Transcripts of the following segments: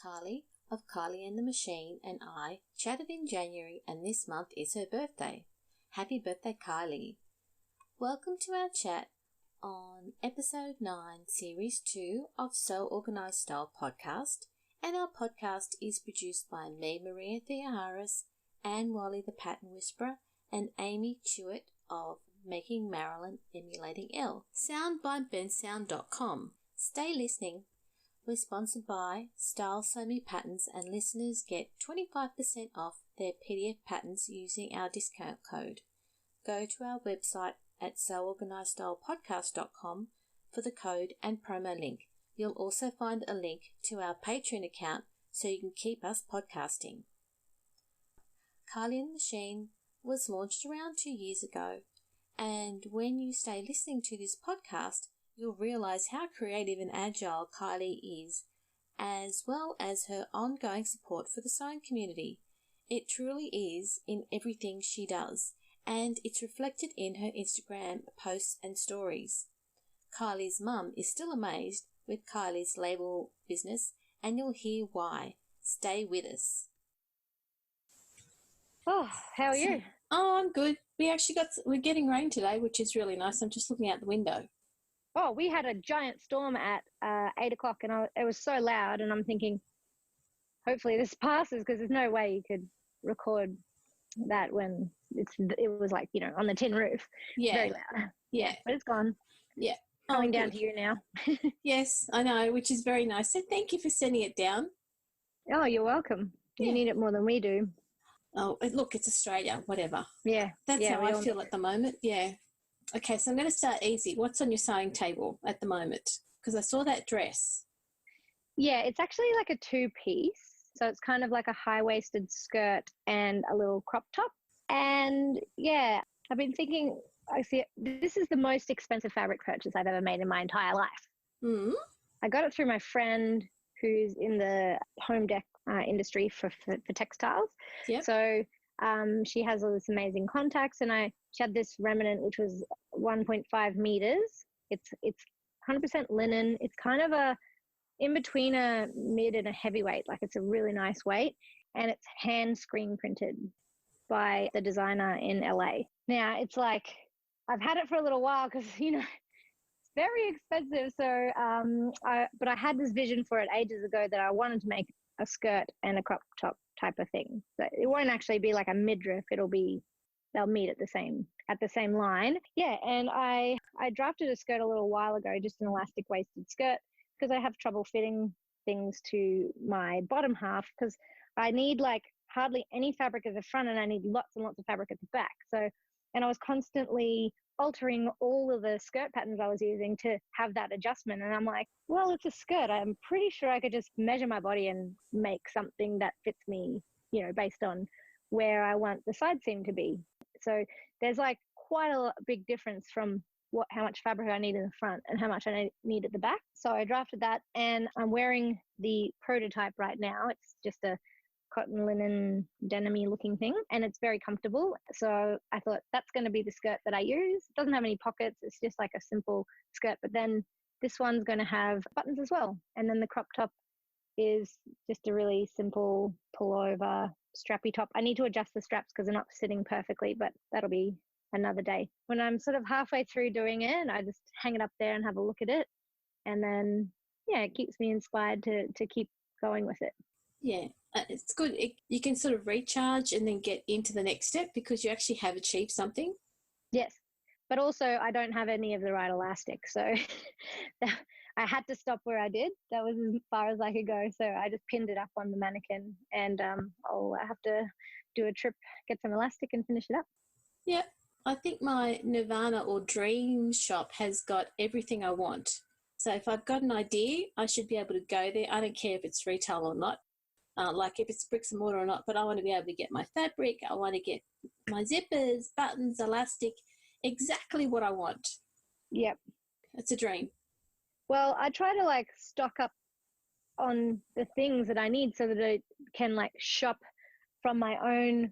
Kylie of Kylie and the Machine and I chatted in January, and this month is her birthday. Happy birthday, Kylie. Welcome to our chat on episode 9, series 2 of So Organised Style podcast, and our podcast is produced by me, Maria Theoharis, Anne Wally the Pattern Whisperer, and Amy Chewett of Making Marilyn Emulating L. Sound by bensound.com. Stay listening. We're sponsored by Style Sew Me Patterns, and listeners get 25% off their PDF patterns using our discount code. Go to our website at soorganizedstylepodcast.com for the code and promo link. You'll also find a link to our Patreon account so you can keep us podcasting. Kylie and the Machine was launched around 2 years ago, and when you stay listening to this podcast, you'll realise how creative and agile Kylie is, as well as her ongoing support for the sewing community. It truly is in everything she does, and it's reflected in her Instagram posts and stories. Kylie's mum is still amazed with Kylie's label business, and you'll hear why. Stay with us. Oh, how are you? Oh, I'm good. We're getting rain today, which is really nice. I'm just looking out the window. Oh, we had a giant storm at 8 o'clock, and it was so loud, and I'm thinking, hopefully this passes, because there's no way you could record that when it was like, on the tin roof. Yeah. Very loud. Yeah. But it's gone. Yeah. Coming down to you now. Yes, I know, which is very nice. So thank you for sending it down. Oh, you're welcome. Yeah. You need it more than we do. Oh, look, it's Australia, whatever. Yeah. That's how I feel at the moment, yeah. Okay, so I'm going to start easy. What's on your sewing table at the moment? Because I saw that dress. Yeah, it's actually like a two-piece. So it's kind of like a high-waisted skirt and a little crop top. And, yeah, I've been thinking, this is the most expensive fabric purchase I've ever made in my entire life. Mm. I got it through my friend who's in the home deck industry for textiles. Yep. So she has all this amazing contacts, and she had this remnant which was 1.5 meters. It's 100% linen. It's kind of in between a mid and a heavyweight. Like, it's a really nice weight, and it's hand screen printed by the designer in LA. Now, it's like, I've had it for a little while because, it's very expensive. So, but I had this vision for it ages ago that I wanted to make a skirt and a crop top type of thing. So it won't actually be like a midriff. They'll meet at the same line. Yeah. And I drafted a skirt a little while ago, just an elastic waisted skirt, because I have trouble fitting things to my bottom half, because I need like hardly any fabric at the front and I need lots and lots of fabric at the back. So, and I was constantly altering all of the skirt patterns I was using to have that adjustment. And I'm like, well, it's a skirt. I'm pretty sure I could just measure my body and make something that fits me, based on where I want the side seam to be. So there's like quite a big difference from how much fabric I need in the front and how much I need at the back. So I drafted that, and I'm wearing the prototype right now. It's just a cotton linen denim-y looking thing, and it's very comfortable. So I thought that's going to be the skirt that I use. It doesn't have any pockets. It's just like a simple skirt, but then this one's going to have buttons as well. And then the crop top is just a really simple pullover strappy top. I need to adjust the straps because they're not sitting perfectly, but that'll be another day. When I'm sort of halfway through doing it, I just hang it up there and have a look at it. And then, it keeps me inspired to keep going with it. Yeah, it's good. You can sort of recharge and then get into the next step because you actually have achieved something. Yes, but also I don't have any of the right elastic. So I had to stop where I did. That was as far as I could go. So I just pinned it up on the mannequin, and I'll have to do a trip, get some elastic and finish it up. Yeah, I think my Nirvana or Dream shop has got everything I want. So if I've got an idea, I should be able to go there. I don't care if it's retail or not. Like if it's bricks and mortar or not, but I want to be able to get my fabric. I want to get my zippers, buttons, elastic, exactly what I want. Yep. It's a dream. Well, I try to stock up on the things that I need so that I can shop from my own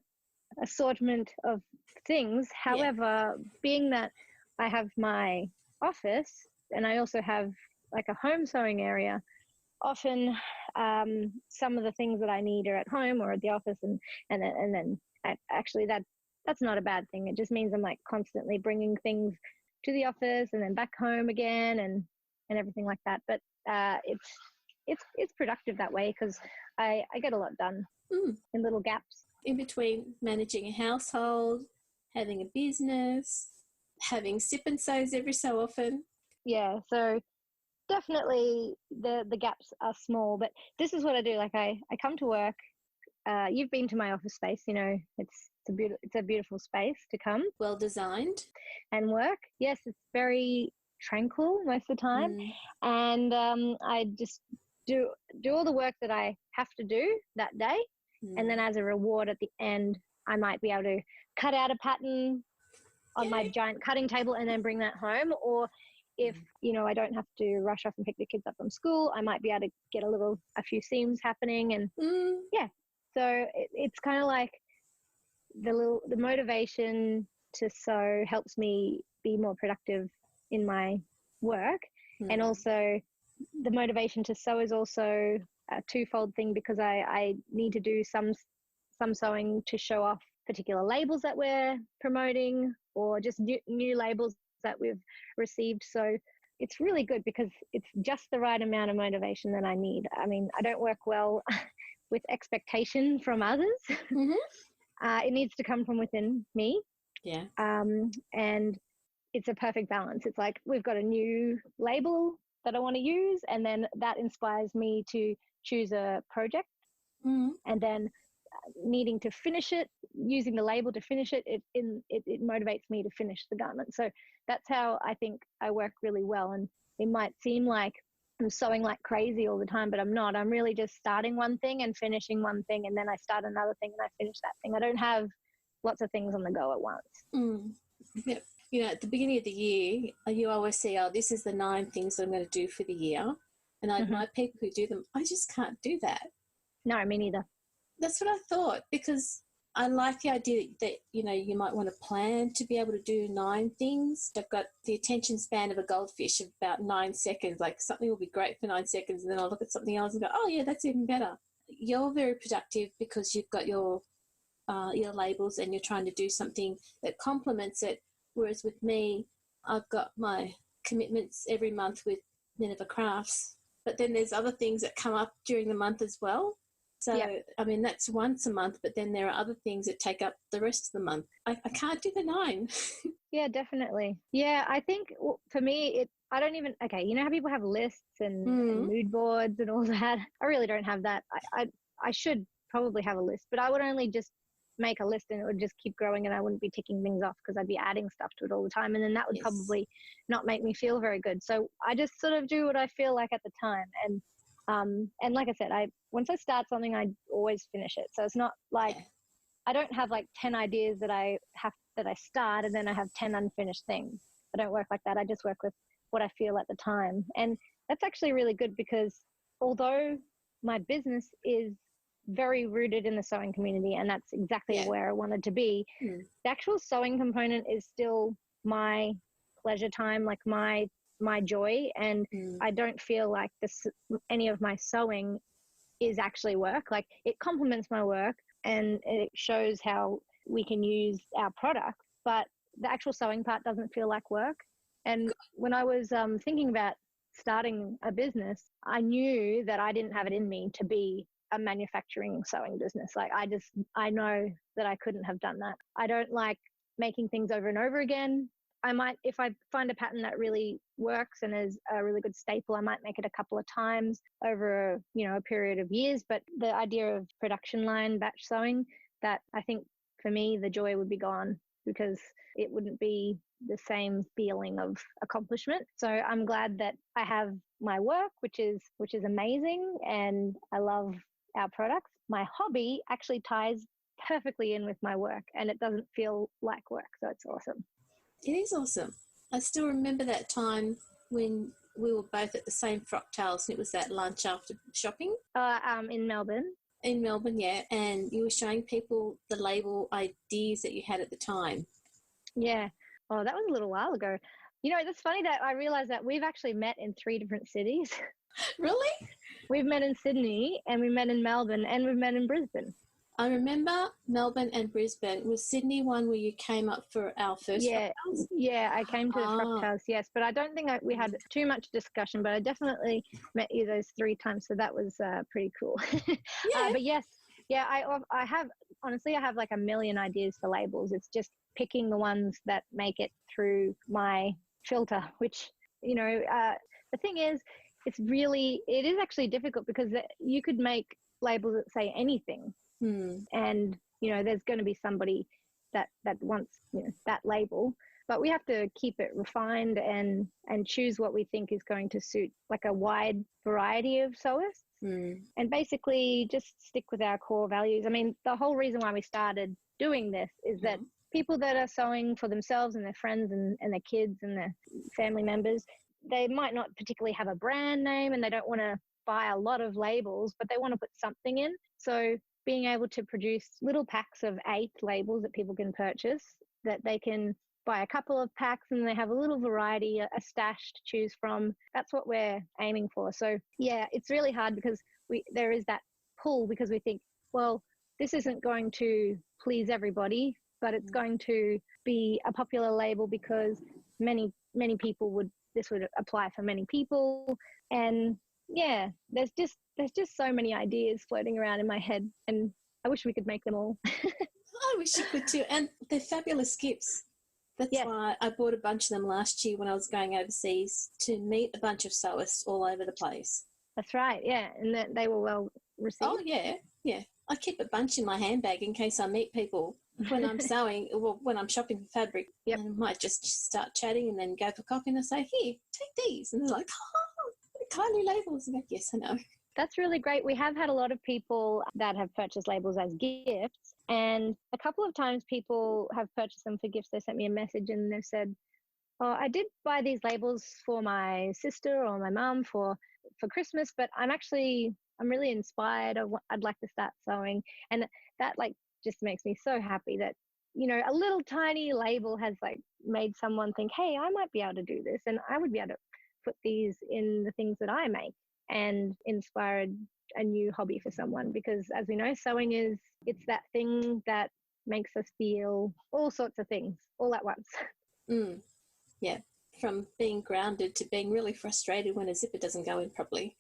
assortment of things. However, being that I have my office and I also have a home sewing area, often some of the things that I need are at home or at the office, and then actually that's not a bad thing. It just means I'm like constantly bringing things to the office and then back home again and everything like that. But it's productive that way because I get a lot done in little gaps. In between managing a household, having a business, having sip and sows every so often. Yeah, so definitely the gaps are small, but this is what I do. Like I come to work. You've been to my office space, you know, it's a beautiful space to come. Well designed. And work. Yes, it's very tranquil most of the time. And I just do all the work that I have to do that day. And then as a reward at the end, I might be able to cut out a pattern on my giant cutting table and then bring that home. Or if, you know, I don't have to rush off and pick the kids up from school, I might be able to get a few seams happening. And so it's kind of like the motivation to sew helps me be more productive in my work. And also the motivation to sew is also a twofold thing because I need to do some sewing to show off particular labels that we're promoting or just new labels that we've received. So it's really good because it's just the right amount of motivation that I need. I mean, I don't work well with expectation from others. It needs to come from within me. Yeah. And it's a perfect balance. It's like we've got a new label that I want to use, and then that inspires me to choose a project. And then needing to finish it, using the label to finish it, it motivates me to finish the garment. So that's how I think I work really well. And it might seem like I'm sewing like crazy all the time, but I'm not. I'm really just starting one thing and finishing one thing, and then I start another thing and I finish that thing. I don't have lots of things on the go at once. Yep. You know, at the beginning of the year, you always say, oh, this is the 9 things I'm going to do for the year. And I admire people who do them. I just can't do that. No, me neither. That's what I thought, because I like the idea that, you know, you might want to plan to be able to do 9 things. I've got the attention span of a goldfish of about 9 seconds. Like something will be great for 9 seconds and then I'll look at something else and go, oh, yeah, that's even better. You're very productive because you've got your labels and you're trying to do something that complements it. Whereas with me, I've got my commitments every month with Nineveh Crafts. But then there's other things that come up during the month as well. So, I mean, that's once a month, but then there are other things that take up the rest of the month. I can't do the 9. Yeah, definitely. Yeah, I think for me, I don't even, okay, you know how people have lists and mood boards and all that? I really don't have that. I should probably have a list, but I would only just make a list and it would just keep growing and I wouldn't be ticking things off because I'd be adding stuff to it all the time. And then that would probably not make me feel very good. So I just sort of do what I feel like at the time. And like I said, once I start something, I always finish it. So it's not like I don't have like 10 ideas that I start and then I have 10 unfinished things. I don't work like that. I just work with what I feel at the time. And that's actually really good because although my business is very rooted in the sewing community and that's exactly where I wanted to be, the actual sewing component is still my pleasure time, like my joy. And I don't feel like any of my sewing is actually work. Like it complements my work and it shows how we can use our product, but the actual sewing part doesn't feel like work. And when I was thinking about starting a business, I knew that I didn't have it in me to be a manufacturing sewing business. Like I know that I couldn't have done that. I don't like making things over and over again. I might, if I find a pattern that really works and is a really good staple, I might make it a couple of times over, a period of years. But the idea of production line batch sewing, that I think for me, the joy would be gone because it wouldn't be the same feeling of accomplishment. So I'm glad that I have my work, which is amazing. And I love our products. My hobby actually ties perfectly in with my work and it doesn't feel like work. So it's awesome. It is awesome. I still remember that time when we were both at the same Frocktails and it was that lunch after shopping. In Melbourne. In Melbourne, yeah. And you were showing people the label ideas that you had at the time. Yeah. Oh, that was a little while ago. It's funny that I realized that we've actually met in 3 different cities. Really? We've met in Sydney, and we met in Melbourne, and we've met in Brisbane. I remember Melbourne and Brisbane. Was Sydney one where you came up for our first Frocktails? Yeah, I came to the Frocktails, yes, but I don't think we had too much discussion, but I definitely met you those 3 times, so that was pretty cool. Yeah. But yes, yeah, I have, honestly, I have like a million ideas for labels. It's just picking the ones that make it through my filter, which, the thing is, it is actually difficult because you could make labels that say anything. And, there's going to be somebody that wants, that label, but we have to keep it refined and choose what we think is going to suit like a wide variety of sewists. And basically just stick with our core values. I mean, the whole reason why we started doing this is that people that are sewing for themselves and their friends and their kids and their family members, they might not particularly have a brand name and they don't want to buy a lot of labels, but they want to put something in. So being able to produce little packs of 8 labels that people can purchase, that they can buy a couple of packs and they have a little variety, a stash to choose from. That's what we're aiming for. So yeah, it's really hard because there is that pull because we think, well, this isn't going to please everybody, but it's going to be a popular label because many people this would apply for many people. And yeah, there's just so many ideas floating around in my head, and I wish we could make them all. I wish you could too. And they're fabulous gifts. That's why I bought a bunch of them last year when I was going overseas to meet a bunch of sewists all over the place. That's right, yeah, and they were well received. Oh, yeah. I keep a bunch in my handbag in case I meet people when I'm sewing, or when I'm shopping for fabric. Yep. And I might just start chatting and then go for coffee and I say, here, take these. And they're like, oh, Kylie labels. And I'm like, yes, I know. That's really great. We have had a lot of people that have purchased labels as gifts, and a couple of times people have purchased them for gifts. They sent me a message and they've said, oh, I did buy these labels for my sister or my mum for Christmas, but I'm really inspired. I'd like to start sewing. And that just makes me so happy that, a little tiny label has made someone think, hey, I might be able to do this, and I would be able to put these in the things that I make, and inspired a new hobby for someone. Because as we know, sewing it's that thing that makes us feel all sorts of things all at once. Yeah, from being grounded to being really frustrated when a zipper doesn't go in properly.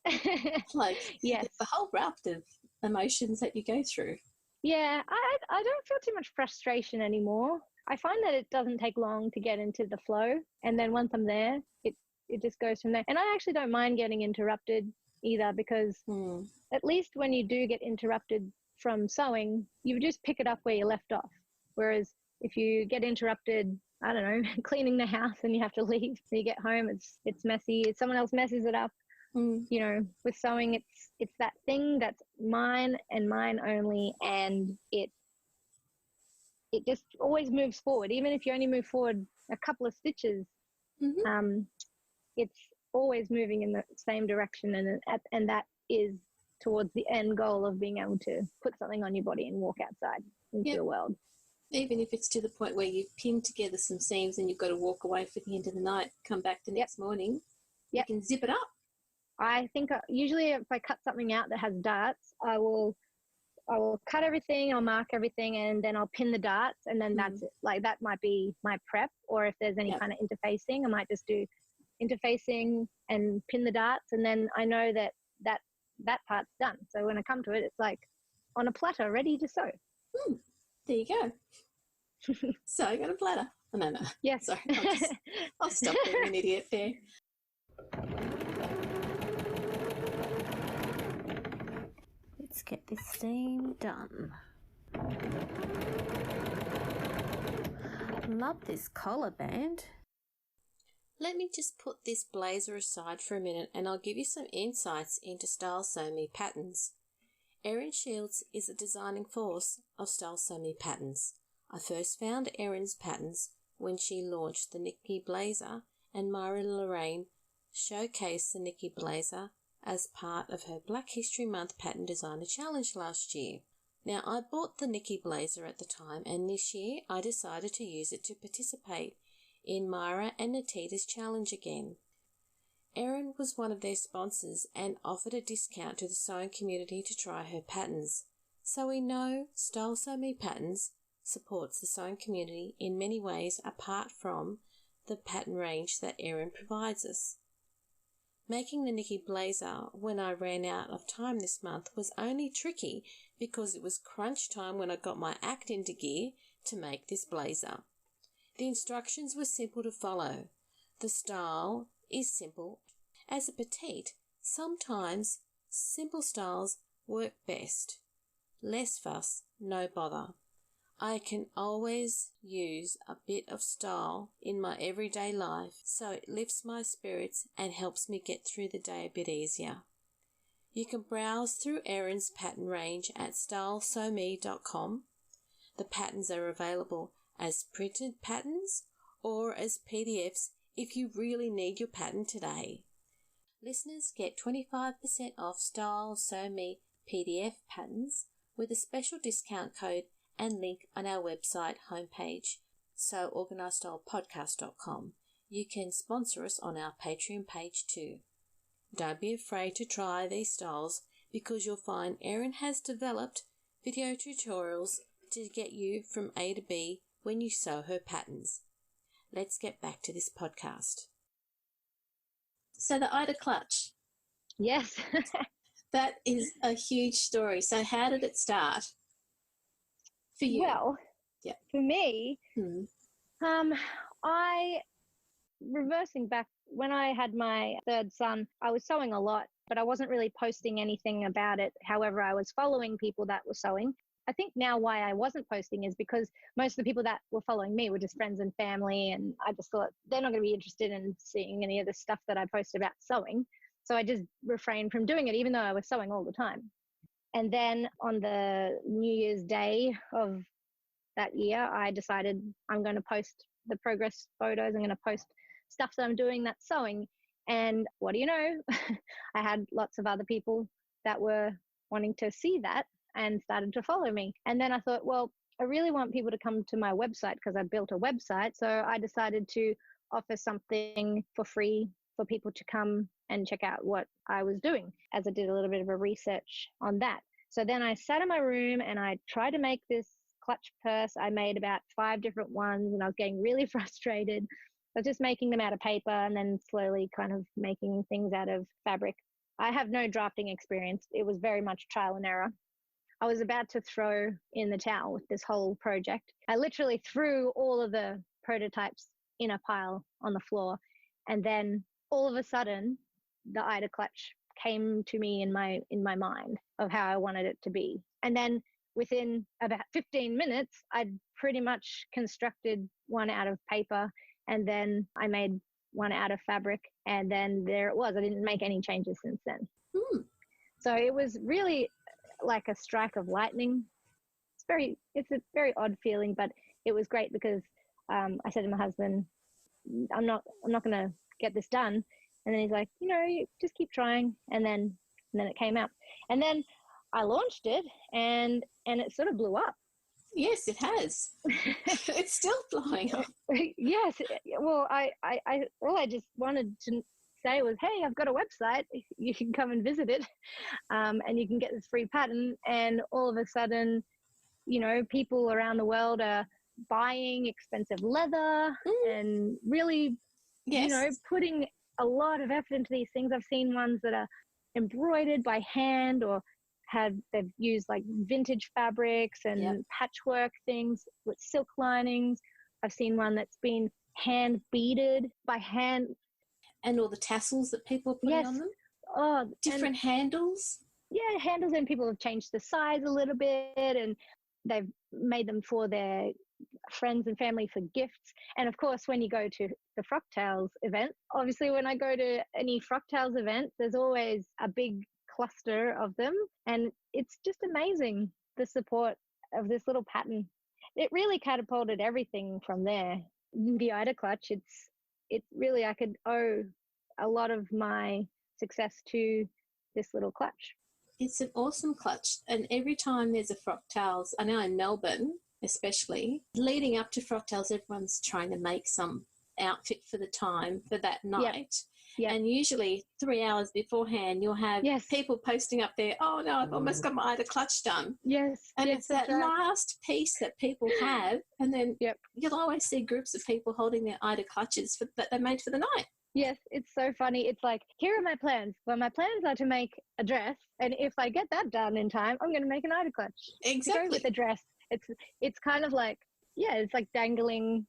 Yes, it's a whole raft of emotions that you go through. Yeah, I don't feel too much frustration anymore. I find that it doesn't take long to get into the flow, and then once I'm there, it just goes from there. And I actually don't mind getting interrupted either, because at least when you do get interrupted from sewing, you just pick it up where you left off. Whereas if you get interrupted, I don't know, cleaning the house and you have to leave, when you get home, it's messy. If someone else messes it up, with sewing, it's that thing that's mine and mine only, and it just always moves forward. Even if you only move forward a couple of stitches, it's always moving in the same direction, and that is towards the end goal of being able to put something on your body and walk outside into the world. Even if it's to the point where you pin together some seams and you've got to walk away for the end of the night, come back the next morning, you can zip it up. I think usually if I cut something out that has darts, I will cut everything, I'll mark everything, and then I'll pin the darts, and then that's it. That might be my prep. Or if there's any kind of interfacing, I might just do interfacing and pin the darts, and then I know that part's done. So when I come to it, it's like on a platter, ready to sew. There you go. So I got a platter. Oh, no. Yes. Sorry. I'll stop being an idiot there. Let's get this seam done. Love this collar band. Let me just put this blazer aside for a minute and I'll give you some insights into Style Sew Me patterns. Erin Shields is a designing force of Style Sew Me patterns. I first found Erin's patterns when she launched the Nikki Blazer, and Myra Lorraine showcased the Nikki Blazer as part of her Black History Month Pattern Designer Challenge last year. Now, I bought the Nikki Blazer at the time, and this year I decided to use it to participate in Myra and Natita's challenge again. Erin was one of their sponsors and offered a discount to the sewing community to try her patterns. So we know Style Sew Me Patterns supports the sewing community in many ways apart from the pattern range that Erin provides us. Making the Nikki blazer when I ran out of time this month was only tricky because it was crunch time when I got my act into gear to make this blazer. The instructions were simple to follow. The style is simple. As a petite, sometimes simple styles work best. Less fuss, no bother. I can always use a bit of style in my everyday life, so it lifts my spirits and helps me get through the day a bit easier. You can browse through Erin's pattern range at stylesewme.com. The patterns are available as printed patterns or as PDFs if you really need your pattern today. Listeners get 25% off Style Sew Me PDF patterns with a special discount code and link on our website homepage, seworganisedstylepodcast.com. You can sponsor us on our Patreon page too. Don't be afraid to try these styles because you'll find Erin has developed video tutorials to get you from A to B when you sew her patterns. Let's get back to this podcast. So the Ida clutch. Yes. That is a huge story. So how did it start for you? Well, for me, reversing back, when I had my third son, I was sewing a lot, but I wasn't really posting anything about it. However, I was following people that were sewing. I think now why I wasn't posting is because most of the people that were following me were just friends and family, and I just thought they're not going to be interested in seeing any of the stuff that I post about sewing. So I just refrained from doing it, even though I was sewing all the time. And then on the New Year's Day of that year, I decided I'm going to post the progress photos. I'm going to post stuff that I'm doing that's sewing. And what do you know? I had lots of other people that were wanting to see that and started to follow me. And then I thought, well, I really want people to come to my website because I built a website. So I decided to offer something for free for people to come and check out what I was doing, as I did a little bit of a research on that. So then I sat in my room and I tried to make this clutch purse. I made about 5 different ones and I was getting really frustrated. I was just making them out of paper and then slowly kind of making things out of fabric. I have no drafting experience. It was very much trial and error. I was about to throw in the towel with this whole project. I literally threw all of the prototypes in a pile on the floor. And then all of a sudden, the Ida clutch came to me in my mind of how I wanted it to be. And then within about 15 minutes, I'd pretty much constructed one out of paper, and then I made one out of fabric, and then there it was. I didn't make any changes since then. So it was really like a strike of lightning. It's a very odd feeling, but it was great because I said to my husband, I'm not going to get this done. And then he's like, you just keep trying. And then it came out. And then I launched it and it sort of blew up. Yes, it has. It's still blowing up. Yes. Well, all I just wanted to say was, hey, I've got a website. You can come and visit it. And you can get this free pattern. And all of a sudden, people around the world are buying expensive leather and really, putting a lot of effort into these things. I've seen ones that are embroidered by hand or they've used like vintage fabrics and patchwork things with silk linings. I've seen one that's been hand beaded by hand. And all the tassels that people are putting on them. Oh, different handles. Yeah, handles, and people have changed the size a little bit and they've made them for their friends and family for gifts. And of course, when you go to the Frocktails event, obviously when I go to any Frocktails event, there's always a big cluster of them. And it's just amazing, the support of this little pattern. It really catapulted everything from there. The Ida clutch, it's really, I could owe a lot of my success to this little clutch. It's an awesome clutch. And every time there's a Frocktails, I know in Melbourne especially, leading up to Frocktails, everyone's trying to make some outfit for the time for that night. Yep. And usually 3 hours beforehand, you'll have people posting up there, oh, no, I've almost got my Ida clutch done. Yes. And yes, it's that last piece that people have, and then you'll always see groups of people holding their Ida clutches that they made for the night. Yes, it's so funny. It's like, here are my plans. Well, my plans are to make a dress, and if I get that done in time, I'm going to make an Ida clutch to go with the dress. It's kind of like, it's like dangling,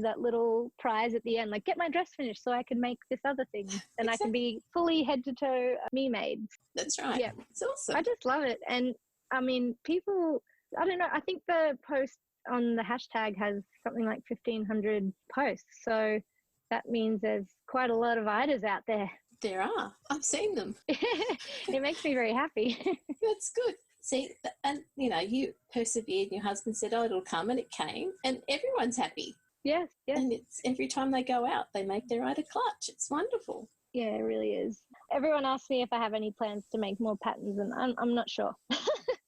that little prize at the end, like, get my dress finished so I can make this other thing, and I can be fully head to toe me-made. That's right. Yeah, it's awesome. I just love it. And I mean, people, I don't know, I think the post on the hashtag has something like 1,500 posts, so that means there's quite a lot of Idas out there. There are. I've seen them. It makes me very happy. That's good. See, and, you persevered and your husband said, oh, it'll come, and it came, and everyone's happy. Yes. And it's every time they go out, they make their Ida clutch. It's wonderful. Yeah, it really is. Everyone asks me if I have any plans to make more patterns, and I'm not sure.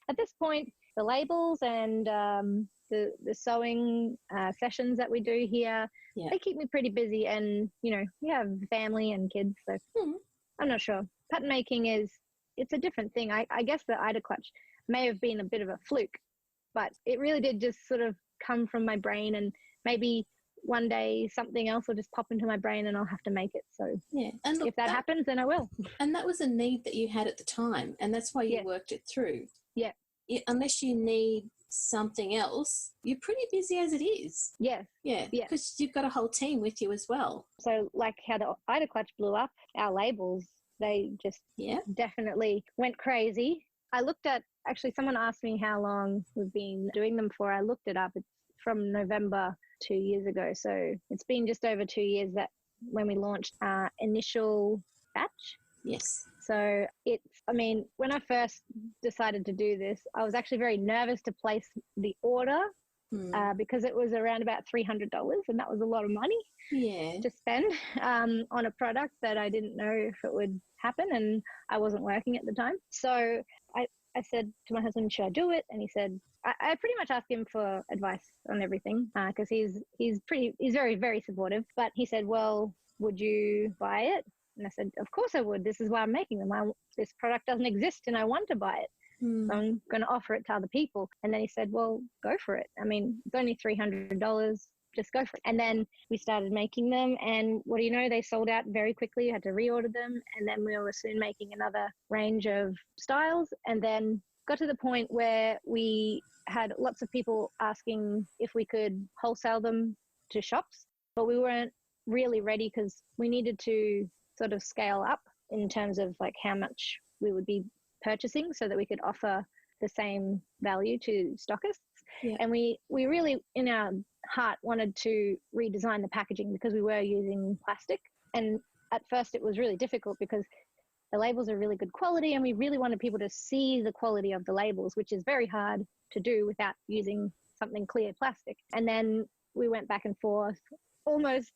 At this point, the labels and the sewing sessions that we do here, they keep me pretty busy, and we have family and kids, so I'm not sure. Pattern making it's a different thing. I guess the Ida clutch may have been a bit of a fluke, but it really did just sort of come from my brain, and maybe one day something else will just pop into my brain and I'll have to make it. So and look, if that happens, then I will. And that was a need that you had at the time, and that's why you worked it through. Unless you need something else, you're pretty busy as it is. Because you've got a whole team with you as well. So like how the Ida clutch blew up, our labels, they just definitely went crazy. I looked at, actually someone asked me how long we've been doing them for. I looked it up. It's from November 2 years ago, so it's been just over 2 years that when we launched our initial batch. Yes. So when I first decided to do this, I was actually very nervous to place the order because it was around about $300, and that was a lot of money to spend on a product that I didn't know if it would happen, and I wasn't working at the time. So I said to my husband, should I do it? And he said, I pretty much asked him for advice on everything because he's very, very supportive. But he said, well, would you buy it? And I said, of course I would. This is why I'm making them. This product doesn't exist and I want to buy it. So I'm going to offer it to other people. And then he said, well, go for it. I mean, it's only $300. Just go for it. And then we started making them, and what do you know, they sold out very quickly. You had to reorder them, and then we were soon making another range of styles, and then got to the point where we had lots of people asking if we could wholesale them to shops, but we weren't really ready because we needed to sort of scale up in terms of like how much we would be purchasing so that we could offer the same value to stockists. And we really in our heart wanted to redesign the packaging because we were using plastic, and at first it was really difficult because the labels are really good quality and we really wanted people to see the quality of the labels, which is very hard to do without using something clear plastic. And then we went back and forth almost,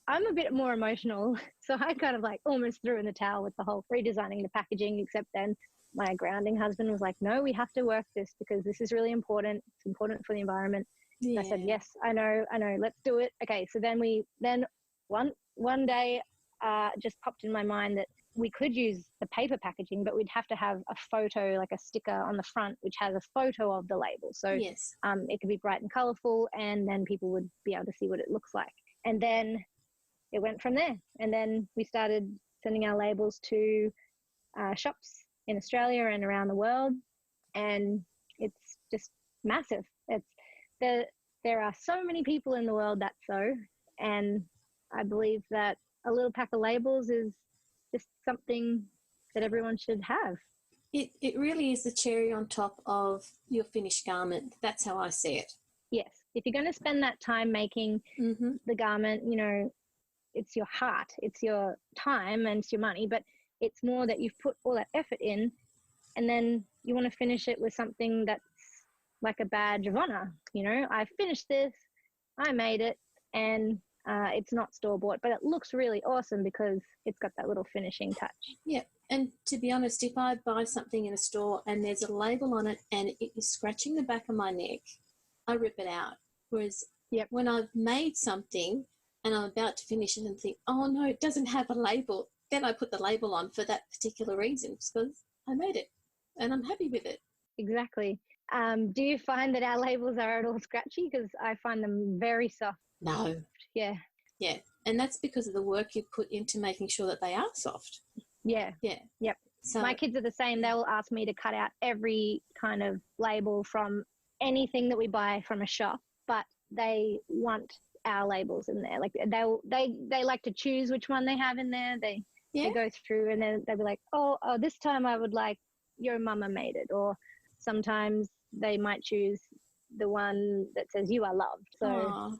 I'm a bit more emotional, so I kind of like almost threw in the towel with the whole redesigning the packaging, except then my grounding husband was like, no, we have to work this because this is really important. It's important for the environment. And I said, yes, I know, let's do it. Okay, so then one day just popped in my mind that we could use the paper packaging, but we'd have to have a photo, like a sticker on the front, which has a photo of the label. So it could be bright and colorful, and then people would be able to see what it looks like. And then it went from there. And then we started sending our labels to shops in Australia and around the world. And it's just massive. There are so many people in the world that sew. And I believe that a little pack of labels is just something that everyone should have. It really is the cherry on top of your finished garment. That's how I see it. Yes. If you're going to spend that time making the garment, it's your heart, it's your time, and it's your money, but it's more that you've put all that effort in, and then you want to finish it with something that's like a badge of honor. I finished this, I made it, and it's not store-bought, but it looks really awesome because it's got that little finishing touch. Yeah, and to be honest, if I buy something in a store and there's a label on it and it is scratching the back of my neck, I rip it out. Whereas when I've made something and I'm about to finish it and think, oh, no, it doesn't have a label. Then I put the label on for that particular reason because I made it and I'm happy with it. Exactly. Do you find that our labels are at all scratchy? Because I find them very soft. No. Yeah. Yeah. And that's because of the work you put into making sure that they are soft. Yeah. Yeah. Yep. So my kids are the same. They will ask me to cut out every kind of label from anything that we buy from a shop, but they want our labels in there. Like they like to choose which one they have in there. They go through and then they'll be like, oh, this time I would like your mama made it. Or sometimes they might choose the one that says you are loved. So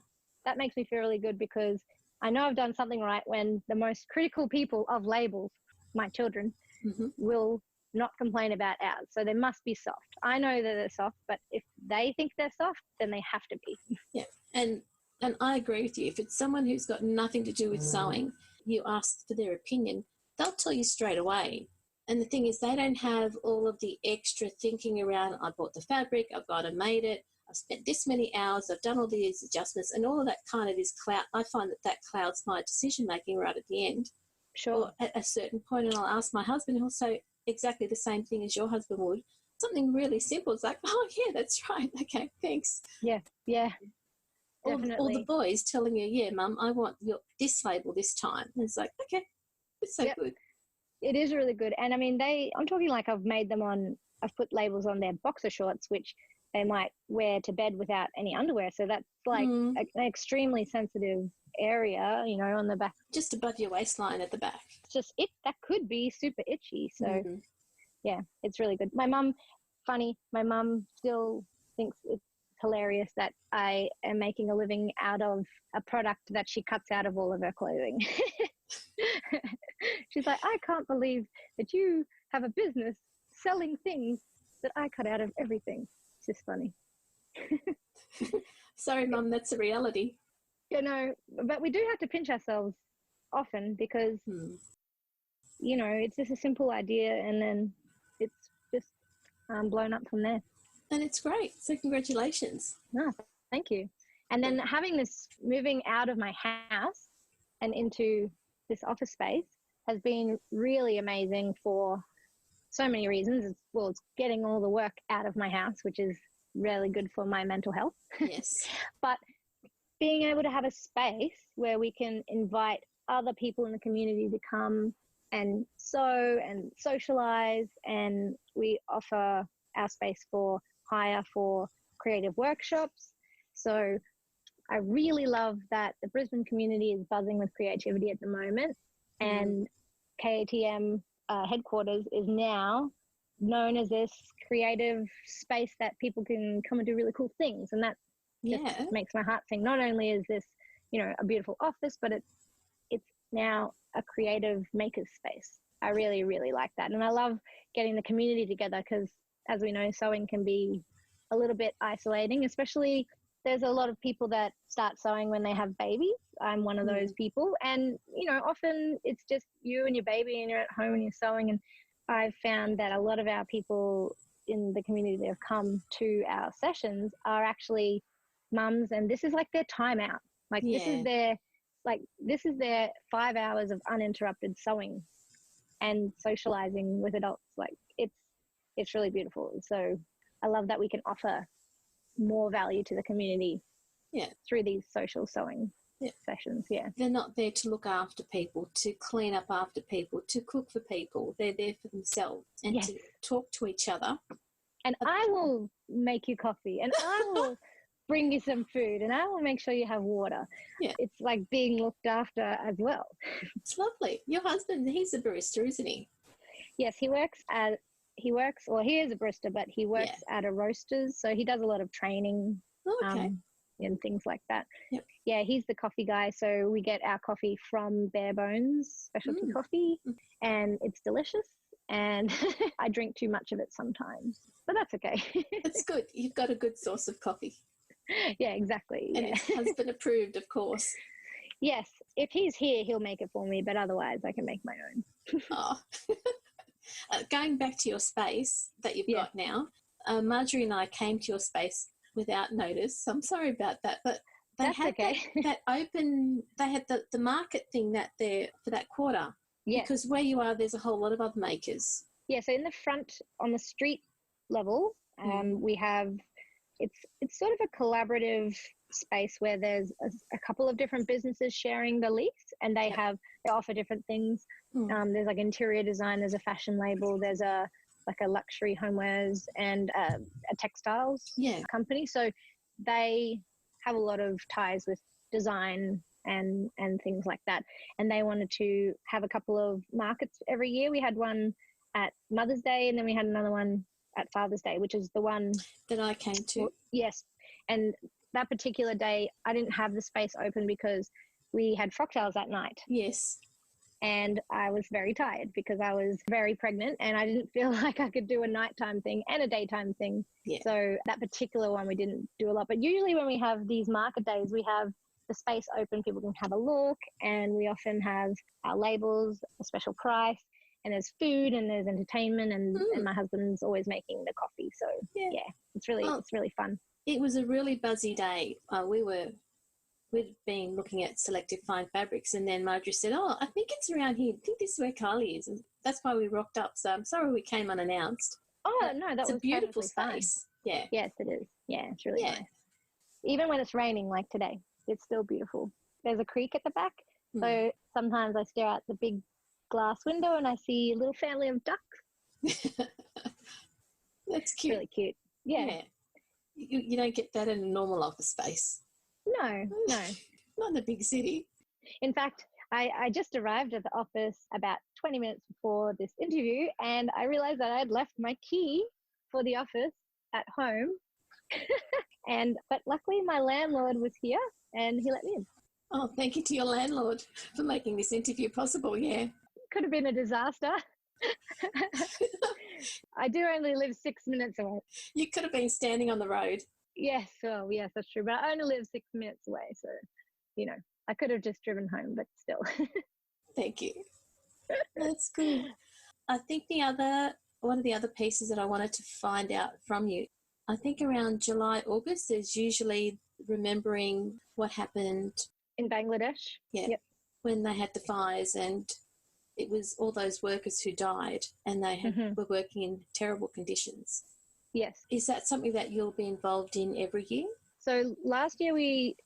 that makes me feel really good because I know I've done something right when the most critical people of labels, my children, will not complain about ours. So they must be soft. I know that they're soft, but if they think they're soft, then they have to be. Yeah. And I agree with you. If it's someone who's got nothing to do with sewing, you ask for their opinion, they'll tell you straight away. And the thing is, they don't have all of the extra thinking around, I bought the fabric, I've gone and made it, I've spent this many hours, I've done all these adjustments, and all of that kind of is cloud. I find that clouds my decision-making right at the end. Sure. Or at a certain point, and I'll ask my husband, he'll say exactly the same thing as your husband would. Something really simple. It's like, oh, yeah, that's right. Okay, thanks. Yeah, yeah. All the boys telling you, yeah, Mum, I want this label this time. And it's like, okay, it's so good. It is really good. And I mean, I'm talking like I've put labels on their boxer shorts, which they might wear to bed without any underwear. So that's like an extremely sensitive area, on the back. Just above your waistline at the back. It's just that could be super itchy. So yeah, it's really good. My mum still thinks it's hilarious that I am making a living out of a product that she cuts out of all of her clothing. She's like, I can't believe that you have a business selling things that I cut out of everything. It's just funny. Sorry, Mum, that's a reality. But we do have to pinch ourselves often because, it's just a simple idea and then it's just blown up from there. And it's great. So congratulations. No, thank you. And then moving out of my house and into this office space has been really amazing for so many reasons. It's getting all the work out of my house, which is really good for my mental health. Yes. But being able to have a space where we can invite other people in the community to come and sew and socialize, and we offer our space for hire for creative workshops. So I really love that the Brisbane community is buzzing with creativity at the moment, and KATM headquarters is now known as this creative space that people can come and do really cool things, and that just makes my heart sing. Not only is this, a beautiful office, but it's now a creative maker's space. I really, really like that, and I love getting the community together because, as we know, sewing can be a little bit isolating, especially there's a lot of people that start sewing when they have babies. I'm one of those people. And, often it's just you and your baby and you're at home and you're sewing. And I've found that a lot of our people in the community that have come to our sessions are actually mums, and this is like their time out. Like this is their 5 hours of uninterrupted sewing and socializing with adults. Like it's really beautiful. So I love that we can offer more value to the community through these social sewing sessions. They're not there to look after people, to clean up after people, to cook for people. They're there for themselves and to talk to each other. And I will make you coffee, and I will bring you some food, and I will make sure you have water. It's like being looked after as well. It's lovely. Your husband, he's a barista, isn't he? Yes, he is a barista, but he works at a roasters, so he does a lot of training and things like that. Yeah, he's the coffee guy, so we get our coffee from Bare Bones Specialty Coffee, and it's delicious, and I drink too much of it sometimes, but that's okay. That's good. You've got a good source of coffee. Yeah, exactly. And it's husband approved, of course. Yes, if he's here, he'll make it for me, but otherwise I can make my own. Going back to your space that you've got now, Marjorie and I came to your space without notice. I'm sorry about that, but they That's had okay. they had the market thing that there for that quarter. Yeah. Because where you are, there's a whole lot of other makers. Yeah, so in the front on the street level, we have it's sort of a collaborative space where there's a couple of different businesses sharing the lease, and they offer different things. There's like interior design, there's a fashion label, there's a luxury homewares and a textiles company. So they have a lot of ties with design and things like that. And they wanted to have a couple of markets every year. We had one at Mother's Day, and then we had another one at Father's Day, which is the one that I came to. Yes. And that particular day, I didn't have the space open because we had Frocktails that night. Yes. And I was very tired because I was very pregnant and I didn't feel like I could do a nighttime thing and a daytime thing. Yeah. So that particular one, we didn't do a lot. But usually when we have these market days, we have the space open, people can have a look, and we often have our labels, a special price, and there's food and there's entertainment, and my husband's always making the coffee. So yeah, it's really fun. It was a really buzzy day. We'd been looking at selective fine fabrics, and then Marjorie said, "Oh, I think it's around here. I think this is where Kylie is," and that's why we rocked up. So I'm sorry we came unannounced. Oh no, that was a beautiful space. Fine. Yeah. Yes, it is. Yeah, it's really nice. Even when it's raining, like today, it's still beautiful. There's a creek at the back, so sometimes I stare out the big glass window and I see a little family of ducks. That's cute. Really cute. Yeah. You don't get that in a normal office space. No. Not in a big city. In fact, I just arrived at the office about 20 minutes before this interview, and I realized that I had left my key for the office at home. But luckily my landlord was here and he let me in. Oh, thank you to your landlord for making this interview possible. Yeah. Could have been a disaster. I do only live 6 minutes away. You could have been standing on the road. Yes, well, yes, that's true. But I only live 6 minutes away, so, I could have just driven home, but still. Thank you. That's good. I think one of the other pieces that I wanted to find out from you, I think around July, August, there's usually remembering what happened in Bangladesh. Yeah. Yep. When they had the fires, and it was all those workers who died, and they were working in terrible conditions. Yes. Is that something that you'll be involved in every year? So last year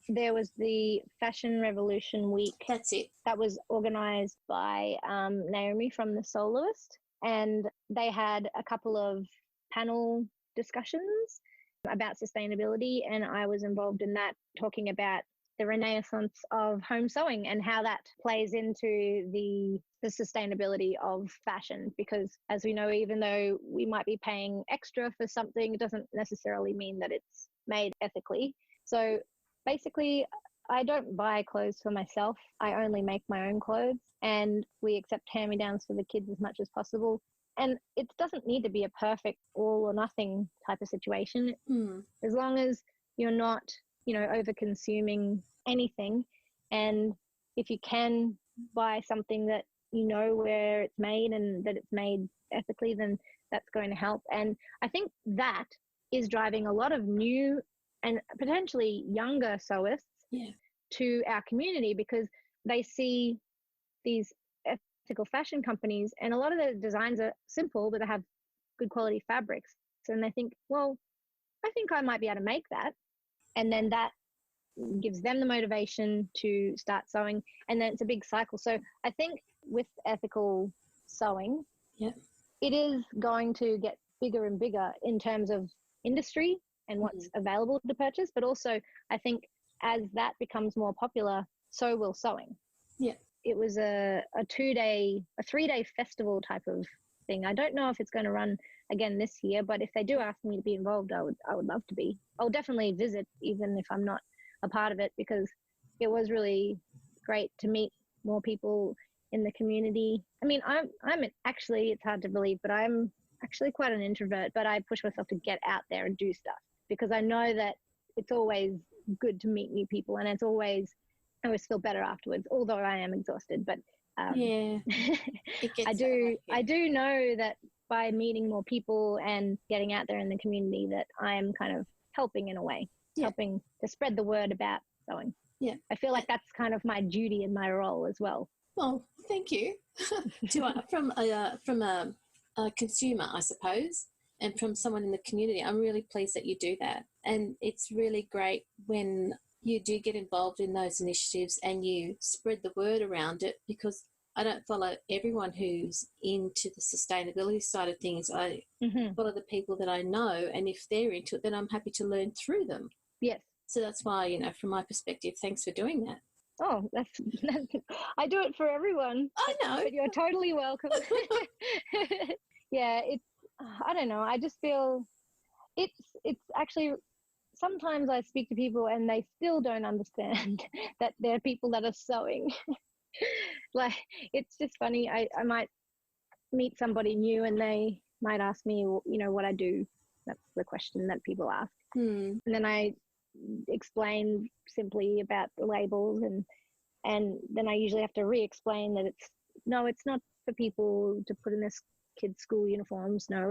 there was the Fashion Revolution Week. That's it. That was organised by Naomi from The Soloist, and they had a couple of panel discussions about sustainability, and I was involved in that, talking about the renaissance of home sewing and how that plays into the sustainability of fashion. Because as we know, even though we might be paying extra for something, it doesn't necessarily mean that it's made ethically. So basically, I don't buy clothes for myself. I only make my own clothes, and we accept hand-me-downs for the kids as much as possible. And it doesn't need to be a perfect all or nothing type of situation. As long as you're not, over consuming anything. And if you can buy something that where it's made and that it's made ethically, then that's going to help. And I think that is driving a lot of new and potentially younger sewists to our community, because they see these ethical fashion companies, and a lot of the designs are simple, but they have good quality fabrics. And they think, well, I think I might be able to make that. And then that gives them the motivation to start sewing. And then it's a big cycle. So I think with ethical sewing, it is going to get bigger and bigger in terms of industry and what's available to purchase. But also, I think as that becomes more popular, so will sewing. Yeah. It was a 3-day festival type of thing. I don't know if it's going to run again this year, but if they do ask me to be involved, I would love to be. I'll definitely visit, even if I'm not a part of it, because it was really great to meet more people in the community. I mean, I'm actually, it's hard to believe, but I'm actually quite an introvert, but I push myself to get out there and do stuff, because I know that it's always good to meet new people, and I always feel better afterwards, although I am exhausted. But I do know that by meeting more people and getting out there in the community, that I am kind of helping in a way, helping to spread the word about sewing. Yeah. I feel like that's kind of my duty and my role as well. Well, thank you. From a consumer, I suppose, and from someone in the community, I'm really pleased that you do that. And it's really great when you do get involved in those initiatives and you spread the word around it, because I don't follow everyone who's into the sustainability side of things. I follow the people that I know, and if they're into it, then I'm happy to learn through them. Yes. So that's why, you know, from my perspective, thanks for doing that. Oh, that's I do it for everyone. I know. But you're totally welcome. Yeah, I don't know. I just feel it's actually, sometimes I speak to people and they still don't understand that there are people that are sewing. Like, it's just funny. I might meet somebody new and they might ask me, you know, what I do. That's the question that people ask. And then I explain simply about the labels, and then I usually have to re-explain that it's not for people to put in their kids' school uniforms. No,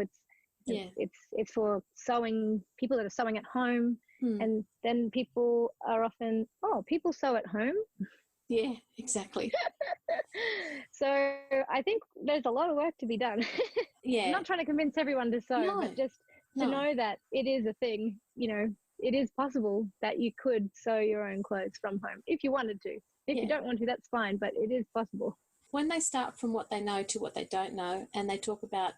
it's for sewing, people that are sewing at home. And then people are often, people sew at home. Yeah, exactly. So I think there's a lot of work to be done. Yeah. I'm not trying to convince everyone to sew, but just to know that it is a thing. You know, it is possible that you could sew your own clothes from home if you wanted to. If you don't want to, that's fine, but it is possible. When they start from what they know to what they don't know, and they talk about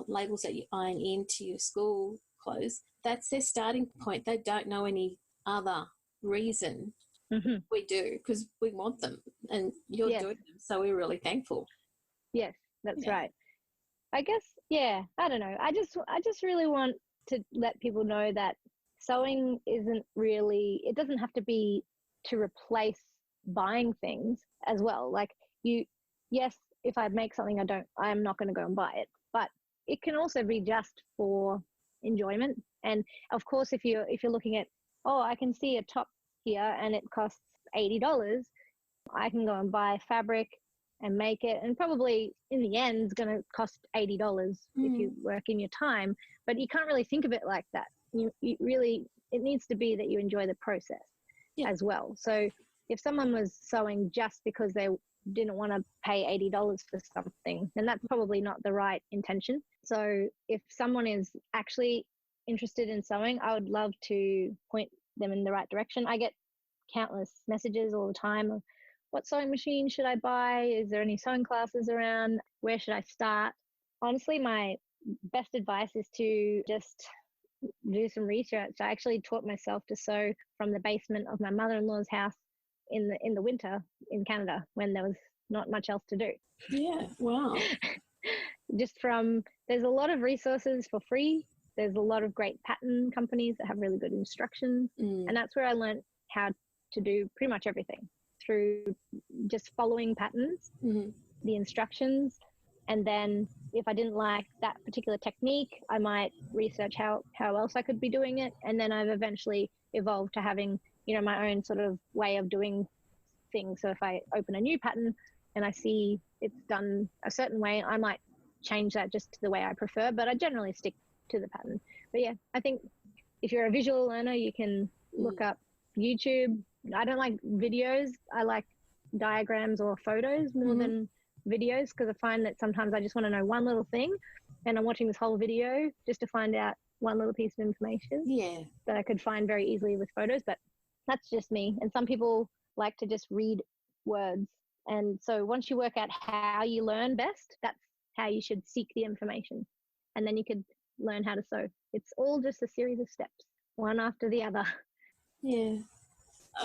labels that you iron into your school clothes, that's their starting point. They don't know any other reason. We do, because we want them, and you're doing them, so we're really thankful. Yes, that's right. I guess, I don't know. I just really want to let people know that sewing isn't really, it doesn't have to be to replace buying things as well. Like, yes, if I make something I'm not going to go and buy it, but it can also be just for enjoyment. And of course, if you're looking at, I can see a top here and it costs $80, I can go and buy fabric and make it, and probably in the end it's going to cost $80 if you work in your time. But you can't really think of it like that. You really, it needs to be that you enjoy the process as well. So if someone was sewing just because they didn't want to pay $80 for something, then that's probably not the right intention. So if someone is actually interested in sewing, I would love to point them in the right direction. I get countless messages all the time of, what sewing machine should I buy? Is there any sewing classes around? Where should I start? Honestly, my best advice is to just do some research. I actually taught myself to sew from the basement of my mother-in-law's house in the winter in Canada, when there was not much else to do. Yeah, wow. There's a lot of resources for free. There's a lot of great pattern companies that have really good instructions. And that's where I learned how to do pretty much everything, through just following patterns, the instructions. And then if I didn't like that particular technique, I might research how else I could be doing it. And then I've eventually evolved to having, my own sort of way of doing things. So if I open a new pattern and I see it's done a certain way, I might change that just to the way I prefer, but I generally stick to the pattern. But yeah, I think if you're a visual learner, you can look up YouTube. I don't like videos. I like diagrams or photos more than videos, because I find that sometimes I just want to know one little thing, and I'm watching this whole video just to find out one little piece of information that I could find very easily with photos. But that's just me. And some people like to just read words. And so once you work out how you learn best, that's how you should seek the information. And then you could learn how to sew. It's all just a series of steps, one after the other. Yeah.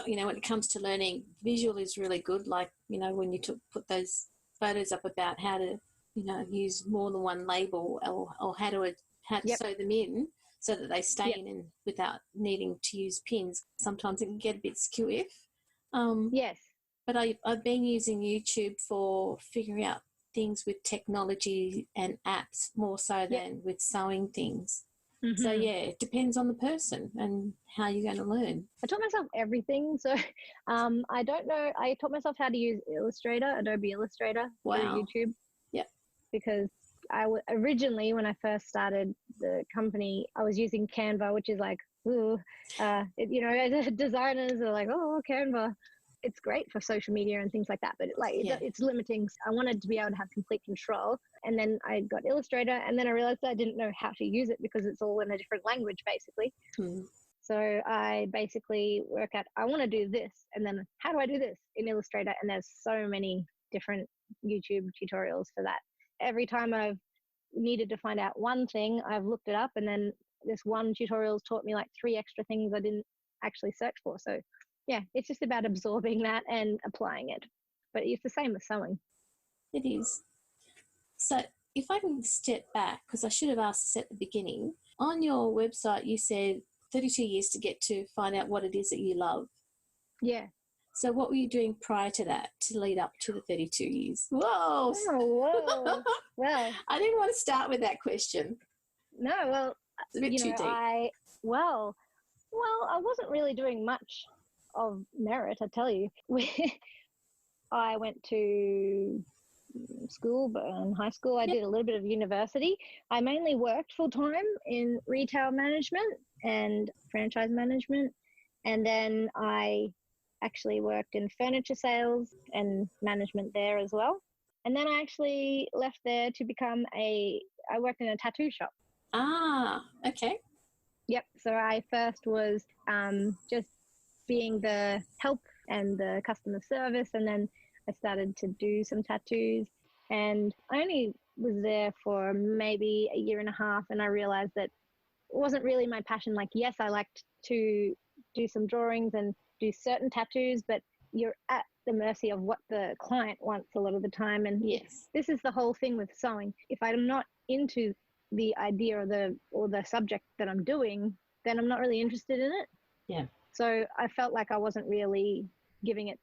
When it comes to learning, visual is really good. Like, when you put those photos up about how to, use more than one label, or how to sew them in so that they stay in and without needing to use pins. Sometimes it can get a bit skewy. Yes. But I've been using YouTube for figuring out things with technology and apps more so than with sewing things. So, it depends on the person and how you're going to learn. I taught myself everything. So I don't know. I taught myself how to use Adobe Illustrator through YouTube. Yep. Because originally, when I first started the company, I was using Canva, which is like, designers are like, oh, Canva. It's great for social media and things like that, but it's limiting. I wanted to be able to have complete control. And then I got Illustrator, and then I realized I didn't know how to use it because it's all in a different language, basically. So I basically work out, I want to do this, and then how do I do this in Illustrator? And there's so many different YouTube tutorials for that. Every time I've needed to find out one thing, I've looked it up, and then this one tutorial's taught me like 3 extra things I didn't actually search for. So yeah, it's just about absorbing that and applying it. But it's the same with sewing. It is. So if I can step back, because I should have asked this at the beginning, on your website you said 32 years to get to find out what it is that you love. Yeah. So what were you doing prior to that to lead up to the 32 years? Whoa. Oh, whoa. Well, I didn't want to start with that question. No, well, it's a bit too deep. I wasn't really doing much of merit, I tell you. I went to school, but in high school I did a little bit of university. I mainly worked full-time in retail management and franchise management, and then I actually worked in furniture sales and management there as well. And then I actually left there to I worked in a tattoo shop. Ah, okay. Yep. So I first was just being the help and the customer service, and then I started to do some tattoos, and I only was there for maybe a year and a half, and I realized that it wasn't really my passion. Like, yes, I liked to do some drawings and do certain tattoos, but you're at the mercy of what the client wants a lot of the time. And yes, this is the whole thing with sewing. If I'm not into the idea or the subject that I'm doing, then I'm not really interested in it. Yeah. So I felt like I wasn't really giving it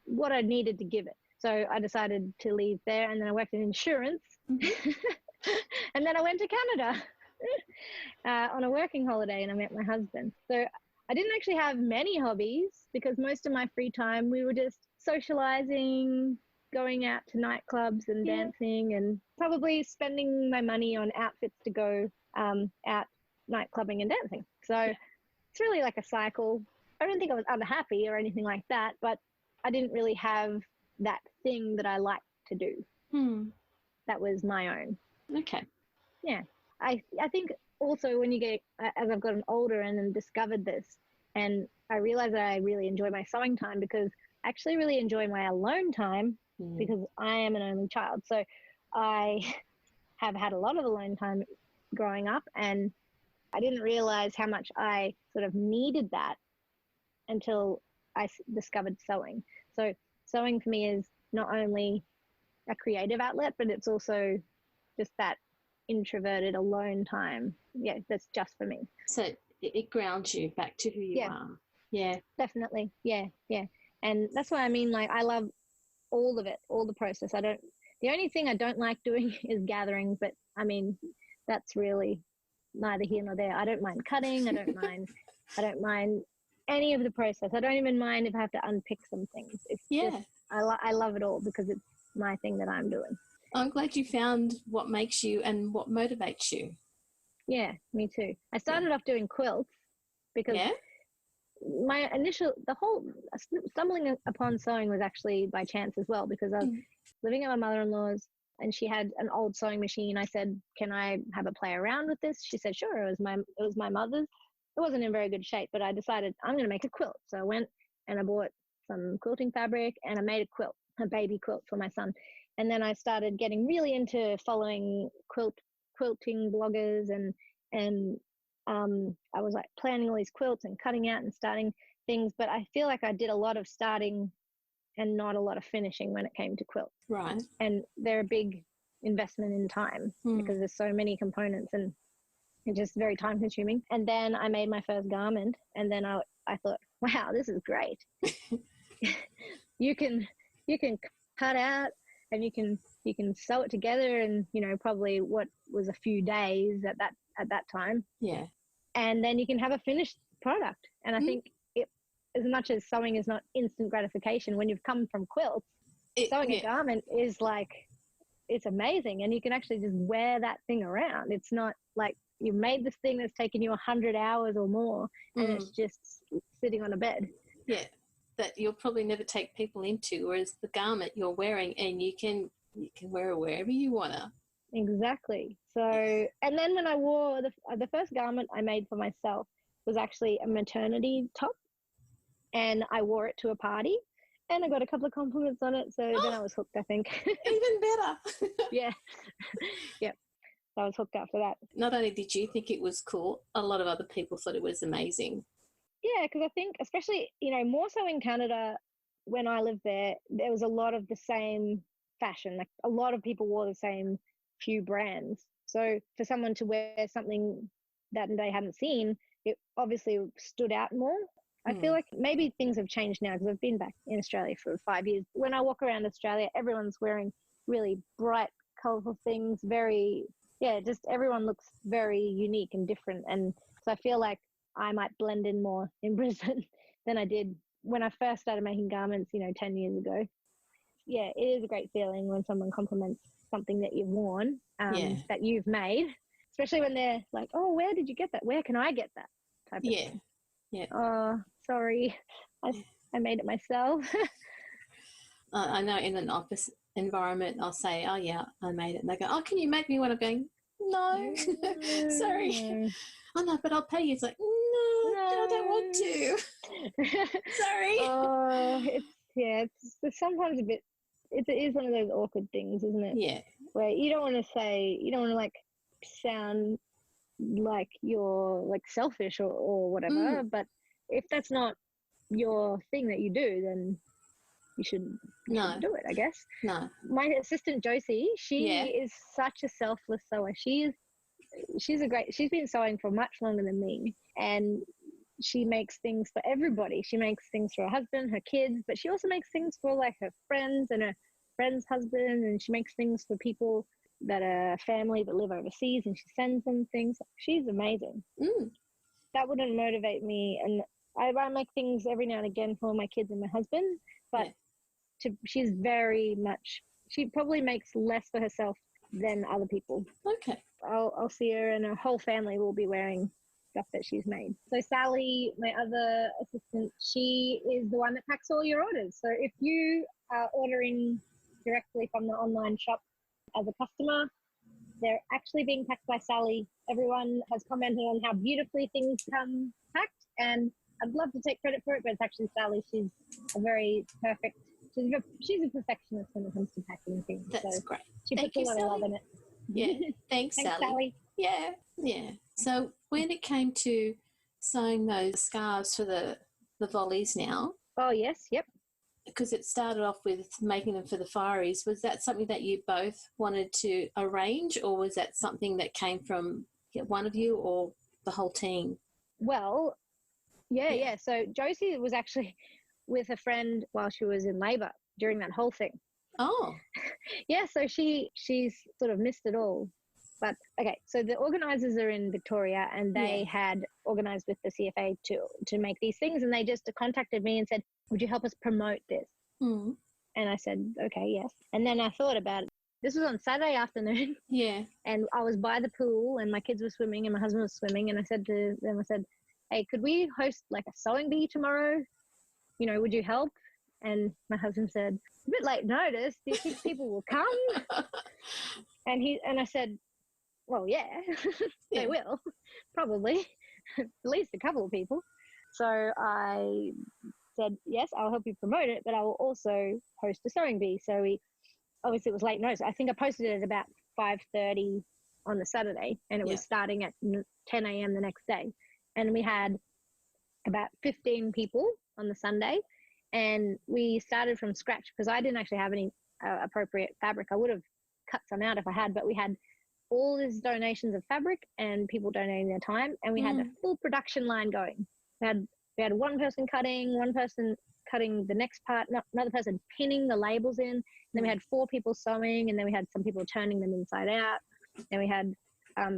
what I needed to give it. So I decided to leave there, and then I worked in insurance. Mm-hmm. And then I went to Canada on a working holiday, and I met my husband. So I didn't actually have many hobbies, because most of my free time we were just socializing, going out to nightclubs and dancing, and probably spending my money on outfits to go out nightclubbing and dancing. So it's really like a cycle. I don't think I was unhappy or anything like that, but I didn't really have that thing that I liked to do. That was my own. Okay. Yeah. I think also when you get, as I've gotten older and then discovered this, and I realized that I really enjoy my sewing time, because I actually really enjoy my alone time, because I am an only child. So I have had a lot of alone time growing up, and I didn't realize how much I sort of needed that until I discovered sewing. So sewing for me is not only a creative outlet, but it's also just that introverted alone time. Yeah, that's just for me. So it grounds you back to who you are. Yeah. Definitely. Yeah. And that's why I mean, like, I love all of it, all the process. The only thing I don't like doing is gathering, but I mean, that's really neither here nor there. I don't mind cutting. I don't mind any of the process. I don't even mind if I have to unpick some things. It's just, I love it all, because it's my thing that I'm doing. I'm glad you found what makes you and what motivates you. Yeah, me too. I started off doing quilts because my stumbling upon sewing was actually by chance as well, because I was living at my mother-in-law's, and she had an old sewing machine. I said, can I have a play around with this? She said, sure. It was my mother's. It wasn't in very good shape, but I decided I'm going to make a quilt. So I went and I bought some quilting fabric, and I made a quilt, a baby quilt for my son. And then I started getting really into following quilting bloggers, and I was like planning all these quilts and cutting out and starting things. But I feel like I did a lot of starting and not a lot of finishing when it came to quilts. Right. And they're a big investment in time, because there's so many components, and it's just very time consuming. And then I made my first garment, and then I thought, wow, this is great. you can cut out, and you can sew it together in, probably what was a few days at that time. Yeah. And then you can have a finished product. And I think as much as sewing is not instant gratification, when you've come from quilts, sewing a garment is like it's amazing. And you can actually just wear that thing around. It's not like you made this thing that's taken you 100 hours or more and it's just sitting on a bed. Yeah, that you'll probably never take people into, whereas the garment you're wearing and you can wear it wherever you want to. Exactly. So, and then when I wore the first garment I made for myself was actually a maternity top, and I wore it to a party and I got a couple of compliments on it. So then I was hooked, I think. Even better. Yeah. Yeah. I was hooked after that. Not only did you think it was cool, a lot of other people thought it was amazing. Yeah, because I think, especially, more so in Canada, when I lived there, there was a lot of the same fashion. Like a lot of people wore the same few brands. So for someone to wear something that they hadn't seen, it obviously stood out more. I feel like maybe things have changed now because I've been back in Australia for 5 years. When I walk around Australia, everyone's wearing really bright, colourful things. Just everyone looks very unique and different. And so I feel like I might blend in more in Brisbane than I did when I first started making garments, 10 years ago. Yeah, it is a great feeling when someone compliments something that you've worn, that you've made, especially when they're like, oh, where did you get that? Where can I get that? Type of thing. Yeah. Oh, sorry. I made it myself. I know in an office environment, I'll say, oh, yeah, I made it. And they go, oh, can you make me one? I'm going, no, sorry. No. Oh, no, but I'll pay you. It's like, no, I don't want to. Sorry. Oh, it's sometimes a bit, it is one of those awkward things, isn't it? Yeah. Where you don't want to like sound like you're like selfish or whatever, but if that's not your thing that you do, then you shouldn't do it, I guess. No. My assistant Josie, she is such a selfless sewer. She's been sewing for much longer than me, and she makes things for everybody. She makes things for her husband, her kids, but she also makes things for like her friends and her friend's husband, and she makes things for people that are family that live overseas, and she sends them things. She's amazing. That wouldn't motivate me, and I make things every now and again for my kids and my husband, but she's very much, she probably makes less for herself than other people. Okay. I'll see her and her whole family will be wearing stuff that she's made. So Sally, my other assistant, she is the one that packs all your orders. So if you are ordering directly from the online shop as a customer, they're actually being packed by Sally. Everyone has commented on how beautifully things come packed, and I'd love to take credit for it, but it's actually Sally. She's a very perfect, she's a perfectionist when it comes to packing things. That's great. She puts a lot of love in it. Yeah. Thanks, Sally. Yeah. So when it came to sewing those scarves for the volleys now. Oh, yes. Yep. Because it started off with making them for the fireys, was that something that you both wanted to arrange, or was that something that came from one of you or the whole team? Well, yeah. So Josie was actually with a friend while she was in labour during that whole thing. Oh. Yeah, so she's sort of missed it all. But, okay, so the organisers are in Victoria, and they had organised with the CFA to make these things, and they just contacted me and said, would you help us promote this? And I said, okay, yes. And then I thought about it. This was on Saturday afternoon. Yeah. And I was by the pool, and my kids were swimming, and my husband was swimming, and I said to them, hey, could we host like a sewing bee tomorrow? Would you help? And my husband said, a bit late notice. Do you think people will come? And I said, well, yeah, they will, probably, at least a couple of people. So I said, yes, I'll help you promote it, but I will also host a sewing bee. So obviously it was late notice. I think I posted it at about 5:30 on the Saturday, and it was starting at 10 a.m. the next day. And we had about 15 people on the Sunday, and we started from scratch because I didn't actually have any appropriate fabric. I would have cut some out if I had, but we had all these donations of fabric and people donating their time, and we had a full production line going. We had one person cutting, one person cutting the next part, another person pinning the labels in, and then we had 4 people sewing, and then we had some people turning them inside out, and we had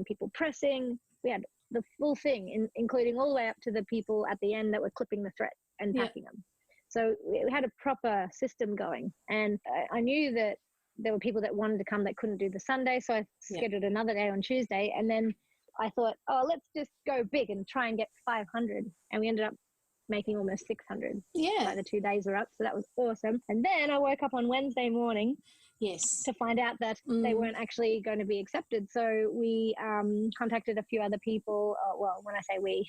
people pressing. We had the full thing, including all the way up to the people at the end that were clipping the thread and packing them. So we had a proper system going, and I knew that there were people that wanted to come that couldn't do the Sunday. So I scheduled another day on Tuesday. And then I thought, oh, let's just go big and try and get 500. And we ended up making almost 600 by the 2 days were up. So that was awesome. And then I woke up on Wednesday morning to find out that they weren't actually going to be accepted. So we contacted a few other people. Well, when I say we,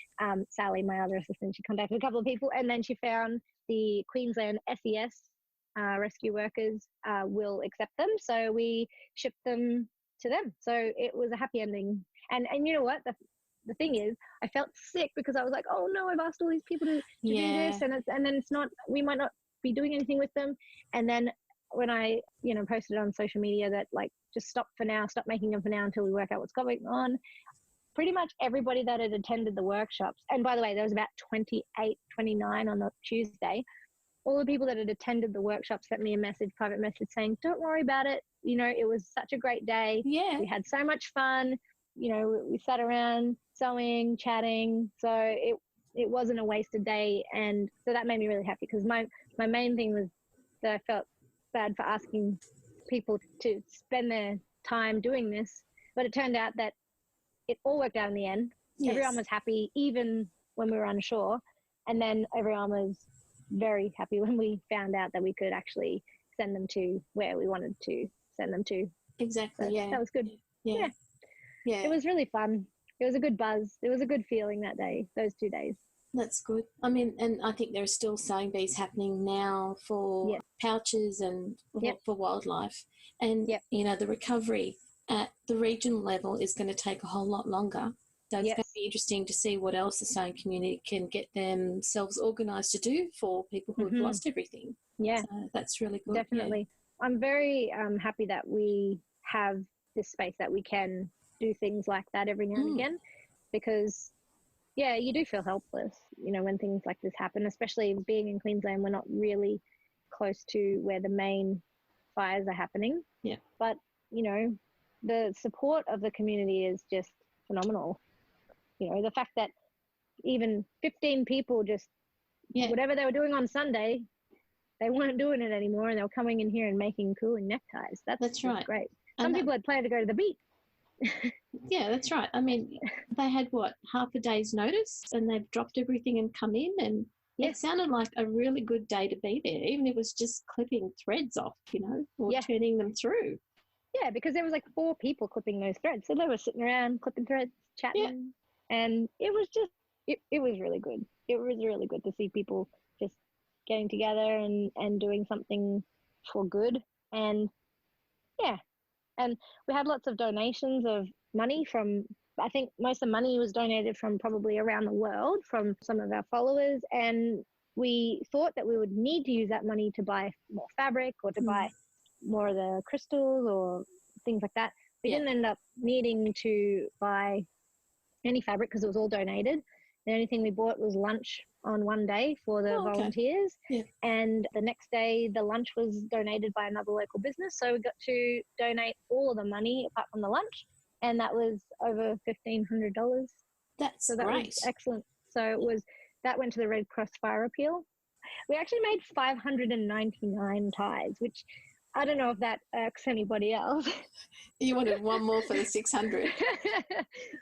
Sally, my other assistant, she contacted a couple of people, and then she found the Queensland SES rescue workers will accept them. So we shipped them to them. So it was a happy ending. And you know what? The thing is, I felt sick because I was like, oh no, I've asked all these people to do this, and then it's not, we might not be doing anything with them. And then when I, posted on social media that like, just stop for now, stop making them for now until we work out what's going on. Pretty much everybody that had attended the workshops, and by the way, there was about 28, 29 on the Tuesday, all the people that had attended the workshop sent me a private message saying, don't worry about it. It was such a great day. Yeah. We had so much fun. We sat around sewing, chatting. So it wasn't a wasted day. And so that made me really happy, because my main thing was that I felt bad for asking people to spend their time doing this. But it turned out that it all worked out in the end. Yes. Everyone was happy, even when we were unsure. And then everyone was very happy when we found out that we could actually send them to where we wanted to send them to. Exactly. So yeah. That was good. Yeah. It was really fun. It was a good buzz. It was a good feeling that day, those 2 days. That's good. I mean, and I think there are still sewing bees happening now for pouches and for wildlife. And, the recovery at the regional level is going to take a whole lot longer. So it's going to be interesting to see what else the sewing community can get themselves organised to do for people who have lost everything. Yeah. So that's really good. Definitely. Yeah. I'm very happy that we have this space that we can do things like that every now and again, because you do feel helpless, when things like this happen, especially being in Queensland. We're not really close to where the main fires are happening. Yeah. But, the support of the community is just phenomenal. The fact that even 15 people just, whatever they were doing on Sunday, they weren't doing it anymore, and they were coming in here and making cooling neckties. That's right. Great. Some people had planned to go to the beach. Yeah, that's right. I mean, they had half a day's notice, and they've dropped everything and come in, and it sounded like a really good day to be there, even if it was just clipping threads off, or turning them through. Yeah, because there was like 4 people clipping those threads, so they were sitting around clipping threads, chatting, and it was just it was really good. It was really good to see people just getting together and doing something for good. And and we had lots of donations of money from, I think most of the money was donated from probably around the world from some of our followers. And we thought that we would need to use that money to buy more fabric or to buy more of the crystals or things like that. We didn't end up needing to buy any fabric because it was all donated. The only thing we bought was lunch on one day for the volunteers. Yeah. And the next day, the lunch was donated by another local business. So we got to donate all of the money apart from the lunch. And that was over $1,500. That's so that great. Was excellent. So that went to the Red Cross Fire Appeal. We actually made 599 ties, which I don't know if that irks anybody else. You wanted one more for the 600.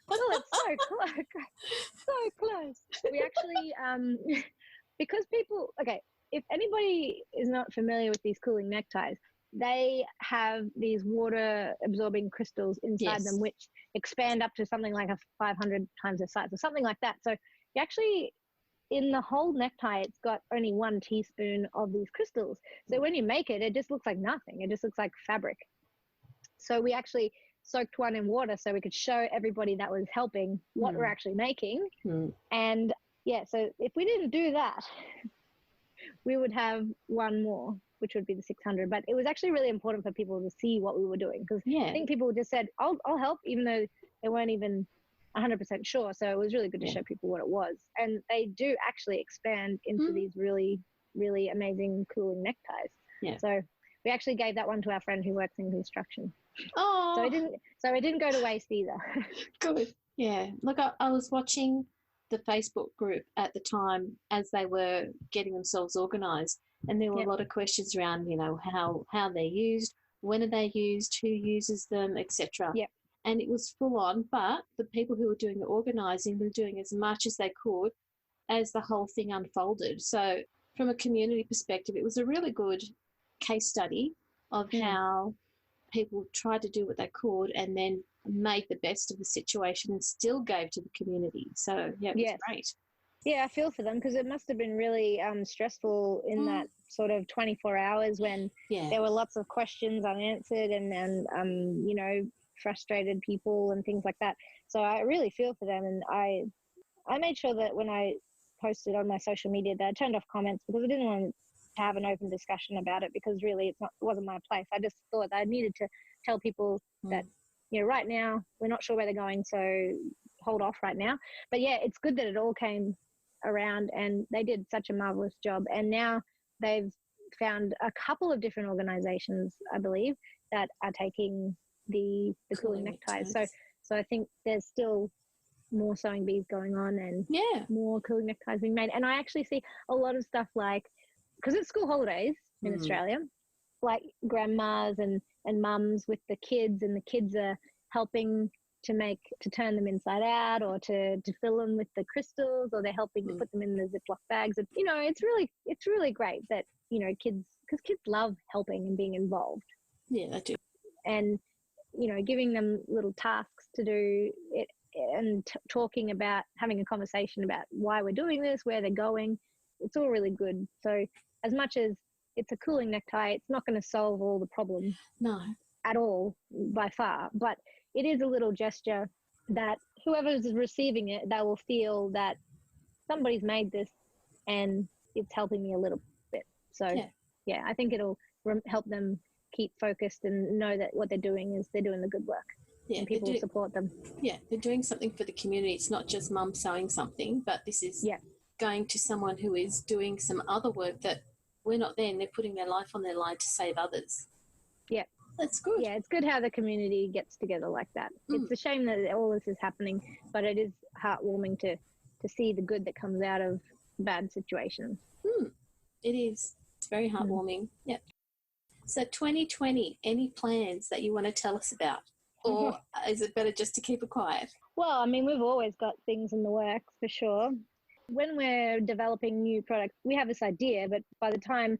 Well, it's so close. So close. We actually, because people, if anybody is not familiar with these cooling neckties, they have these water absorbing crystals inside them, which expand up to something like 500 times the size or something like that. So you actually, in the whole necktie, it's got only 1 teaspoon of these crystals. So when you make it, it just looks like nothing. It just looks like fabric. So we actually soaked one in water so we could show everybody that was helping what we're actually making. And so if we didn't do that, we would have one more, which would be the 600. But it was actually really important for people to see what we were doing, because I think people just said, I'll help, even though they weren't even 100% sure. So it was really good to show people what it was. And they do actually expand into these really, really amazing cooling neckties. Yeah. So we actually gave that one to our friend who works in construction. Oh. So it didn't go to waste either. Good. Yeah. Look, I was watching the Facebook group at the time as they were getting themselves organised, and there were a lot of questions around, how they're used, when are they used, who uses them, etc. Yep. And it was full on, but the people who were doing the organising were doing as much as they could as the whole thing unfolded. So from a community perspective, it was a really good case study of how people tried to do what they could and then made the best of the situation and still gave to the community. So, yeah, it was great. Yeah, I feel for them because it must have been really stressful in that sort of 24 hours when there were lots of questions unanswered and you know, frustrated people and things like that. So I really feel for them, and I made sure that when I posted on my social media that I turned off comments because I didn't want to have an open discussion about it, because really it wasn't my place. I just thought I needed to tell people that, you know, right now we're not sure where they're going, so hold off right now. But yeah, it's good that it all came around and they did such a marvelous job. And now they've found a couple of different organizations, I believe, that are taking the cooling neckties. So I think there's still more sewing bees going on and more cooling neckties being made. And I actually see a lot of stuff like, because it's school holidays in Australia, like grandmas and mums with the kids, and the kids are helping to turn them inside out or to fill them with the crystals, or they're helping to put them in the Ziploc bags. And, you know, it's really great that, you know, because kids love helping and being involved. Yeah, they do. And, you know, giving them little tasks to do it and talking about, having a conversation about why we're doing this, where they're going. It's all really good. So as much as it's a cooling necktie, it's not going to solve all the problems. No. At all, by far. But it is a little gesture that whoever's receiving it, they will feel that somebody's made this and it's helping me a little bit. So, yeah I think it'll help them keep focused and know that what they're doing is they're doing the good work. Yeah, and people will support them. Yeah, they're doing something for the community. It's not just mum sewing something, but this is going to someone who is doing some other work that we're not there, and they're putting their life on their line to save others. Yeah. That's good. Yeah, it's good how the community gets together like that. It's a shame that all this is happening, but it is heartwarming to see the good that comes out of bad situations. It is. It's very heartwarming. Yep. So 2020, any plans that you want to tell us about? Or is it better just to keep it quiet? Well, I mean, we've always got things in the works for sure. When we're developing new products, we have this idea, but by the time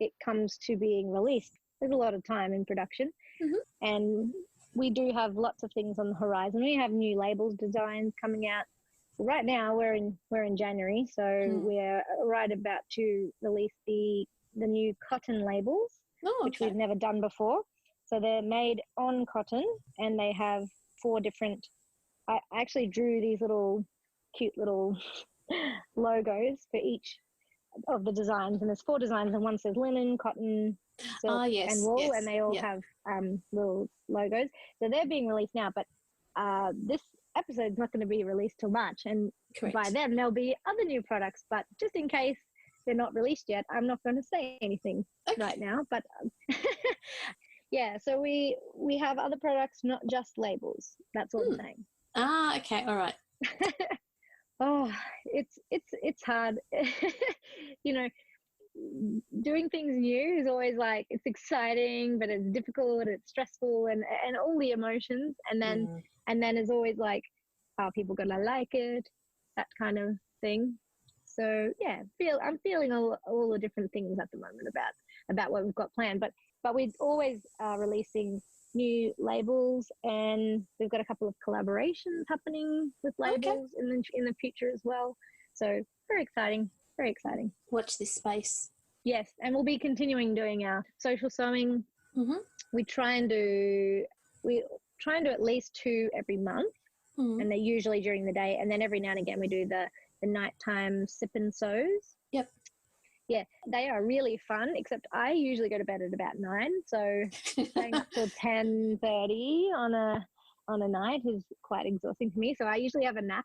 it comes to being released, there's a lot of time in production. And we do have lots of things on the horizon. We have new labels designs coming out. Right now we're in January, so we're right about to release the new cotton labels, which we've never done before. So they're made on cotton, and they have 4 different, I actually drew these cute little logos for each of the designs, and there's 4 designs, and one says linen, cotton, silk and wool, and they all have little logos. So they're being released now, but this episode's not going to be released till March, and by then there'll be other new products. But just in case they're not released yet, I'm not going to say anything right now. But yeah, so we have other products, not just labels. That's all I'm saying. Okay, all right. Oh, it's hard. You know, doing things new is always like, it's exciting, but it's difficult, it's stressful, and all the emotions. And then it's always like, are people gonna like it? That kind of thing. So yeah, I'm feeling all the different things at the moment about what we've got planned. But we're always releasing new labels, and we've got a couple of collaborations happening with labels in the future as well. So very exciting. Watch this space. Yes, and we'll be continuing doing our social sewing. We try and do at least 2 every month, and they're usually during the day, and then every now and again we do the nighttime sip and sews. Yep. Yeah, they are really fun, except I usually go to bed at about 9, so staying up till 10:30 on a night is quite exhausting for me. So I usually have a nap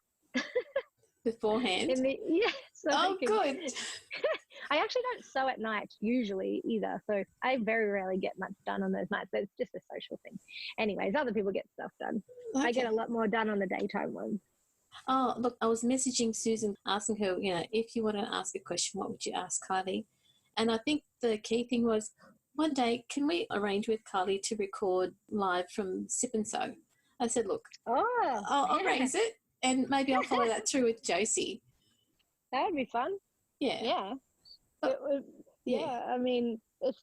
beforehand. Good. I actually don't sew at night usually either, so I very rarely get much done on those nights. But it's just a social thing. Anyways, other people get stuff done. I get a lot more done on the daytime ones. Oh, look, I was messaging Susan, asking her, you know, if you want to ask a question, what would you ask Kylie? And I think the key thing was, one day, can we arrange with Kylie to record live from Sip and Sew? I said, look, I'll raise it, and maybe I'll follow that through with Josie. That would be fun. Yeah. Yeah. I mean, it's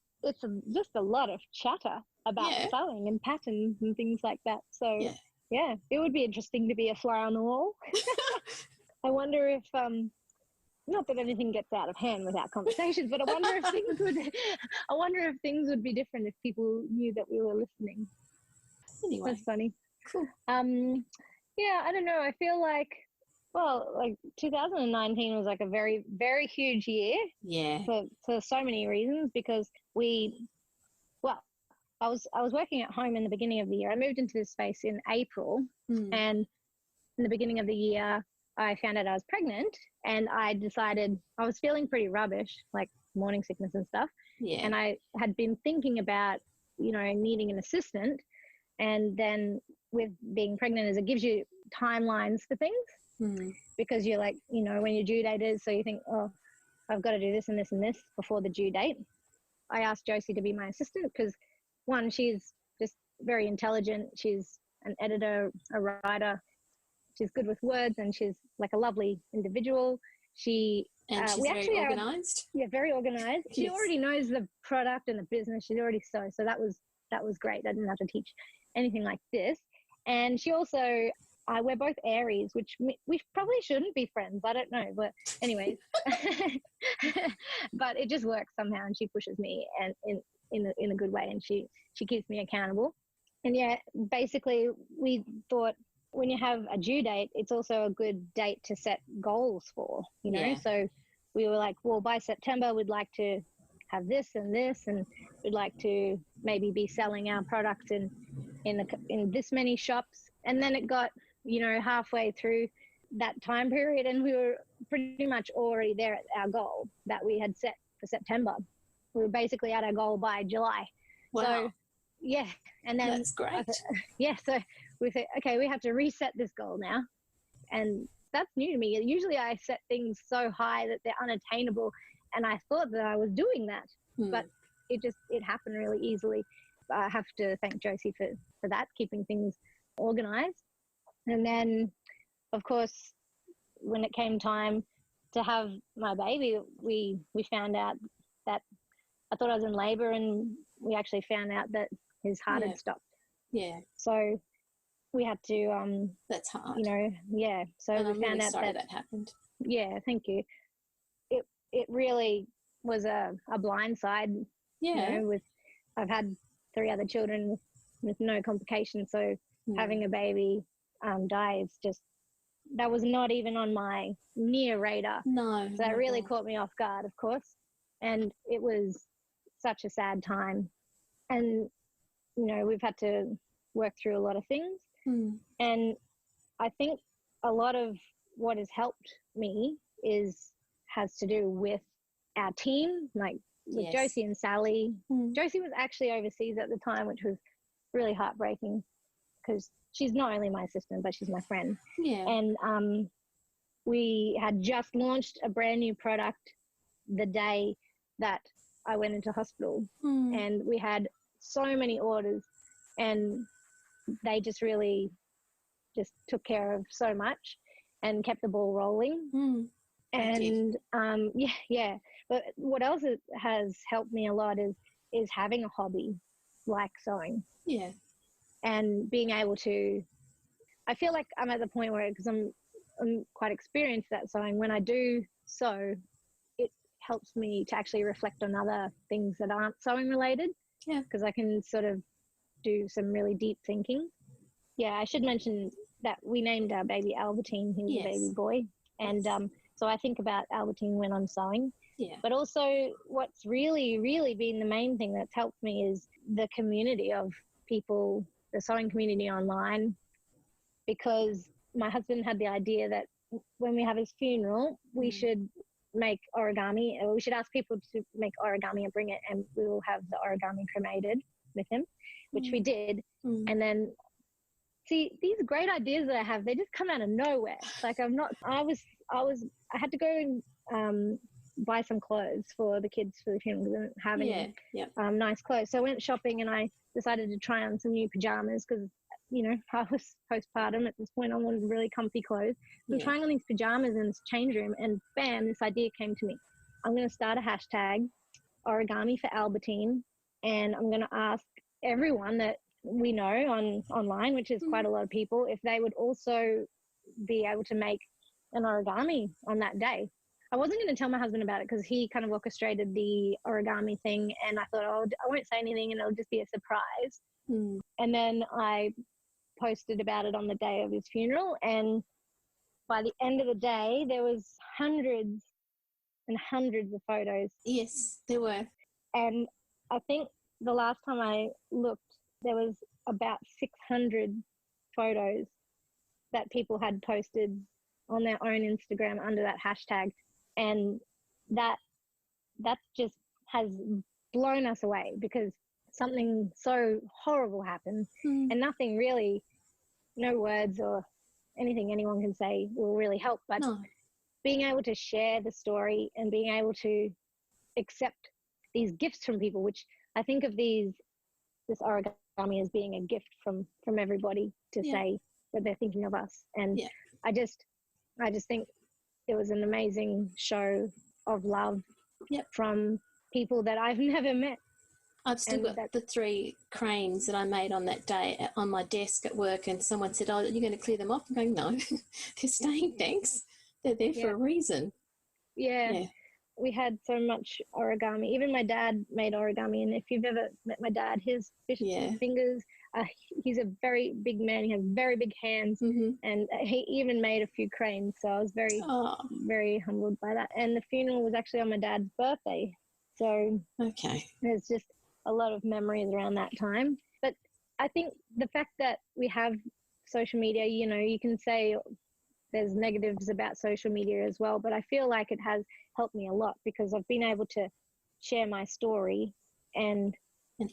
just a lot of chatter about sewing and patterns and things like that. So yeah, it would be interesting to be a fly on the wall. I wonder if not that anything gets out of hand without conversations, but I wonder if things would be different if people knew that we were listening. Anyway, that's funny. Cool. Yeah, I don't know. I feel like 2019 was like a very, very huge year. Yeah. For so many reasons, because I was working at home in the beginning of the year. I moved into this space in April, and in the beginning of the year, I found out I was pregnant, and I decided I was feeling pretty rubbish, like morning sickness and stuff. Yeah. And I had been thinking about, needing an assistant. And then with being pregnant, it gives you timelines for things, because you're like, when your due date is, so you think, oh, I've got to do this and this and this before the due date. I asked Josie to be my assistant because, one, she's just very intelligent. She's an editor, a writer. She's good with words, and she's like a lovely individual. She's very organised. Very organised. Yes. She already knows the product and the business. She's already so that was great. I didn't have to teach anything like this. And she also, we're both Aries, which we probably shouldn't be friends. I don't know, but anyways, but it just works somehow, and she pushes me and in a good way, and she keeps me accountable. And yeah, basically we thought, when you have a due date, it's also a good date to set goals for, So we were like, well, by September, we'd like to have this and this, and we'd like to maybe be selling our products in this many shops. And then it got, halfway through that time period, and we were pretty much already there at our goal that we had set for September. We were basically at our goal by July. Wow. So, yeah. And then that's great. So we said, okay, we have to reset this goal now. And that's new to me. Usually I set things so high that they're unattainable, and I thought that I was doing that, but it happened really easily. I have to thank Josie for that, keeping things organized. And then, of course, when it came time to have my baby, we found out that I thought I was in labor, and we actually found out that his heart had stopped. Yeah. So we had to that's hard. Yeah. So and we I'm found really out sorry that happened. Yeah, thank you. It really was a blindside. Yeah. I've had 3 other children with no complications, so having a baby die is just, that was not even on my near radar. No. So that really caught me off guard, of course. And it was such a sad time. And, we've had to work through a lot of things. And I think a lot of what has helped me has to do with our team, like with Josie and Sally. Josie was actually overseas at the time, which was really heartbreaking, because she's not only my assistant, but she's my friend. Yeah. And we had just launched a brand new product the day that I went into hospital, and we had so many orders, and they just really just took care of so much and kept the ball rolling. And but what else has helped me a lot is having a hobby like sewing. Yeah. And being able to, I feel like I'm at the point where, because I'm quite experienced at sewing, when I do sew, it helps me to actually reflect on other things that aren't sewing related. Yeah. Because I can sort of do some really deep thinking. Yeah, I should mention that we named our baby Albertine. He was a baby boy. And so I think about Albertine when I'm sewing. Yeah. But also what's really, really been the main thing that's helped me is the community of people, the sewing community online, because my husband had the idea that when we have his funeral, we should make origami, or we should ask people to make origami and bring it, and we will have the origami cremated with him, which we did. And then, see, these great ideas that I have, they just come out of nowhere. Like I had to go and buy some clothes for the kids for the funeral because I didn't have any nice clothes. So I went shopping and I decided to try on some new pajamas because, you know, I was postpartum at this point. I wanted really comfy clothes. I'm trying on these pajamas in this change room and bam, this idea came to me. I'm going to start a hashtag, origami for Albertine, and I'm going to ask everyone that we know online, which is quite a lot of people, if they would also be able to make an origami on that day. I wasn't going to tell my husband about it because he kind of orchestrated the origami thing, and I thought, oh, I won't say anything and it'll just be a surprise. And then I posted about it on the day of his funeral, and by the end of the day there was hundreds and hundreds of photos. Yes, there were. And I think the last time I looked, there was about 600 photos that people had posted on their own Instagram under that hashtag. And that just has blown us away because something so horrible happened and nothing really, no words or anything anyone can say will really help. But being able to share the story and being able to accept these gifts from people, which I think of this origami as being a gift from everybody to say that they're thinking of us. And I just think it was an amazing show of love from people that I've never met. I've still got the 3 cranes that I made on that day on my desk at work, and someone said, oh, you're going to clear them off? I'm going, no, they're staying, thanks. They're there for a reason. Yeah. We had so much origami. Even my dad made origami, and if you've ever met my dad, his fingers, he's a very big man. He has very big hands, and he even made a few cranes. So I was very, very humbled by that. And the funeral was actually on my dad's birthday. So there's just a lot of memories around that time. But I think the fact that we have social media, you know, you can say there's negatives about social media as well, but I feel like it has helped me a lot because I've been able to share my story and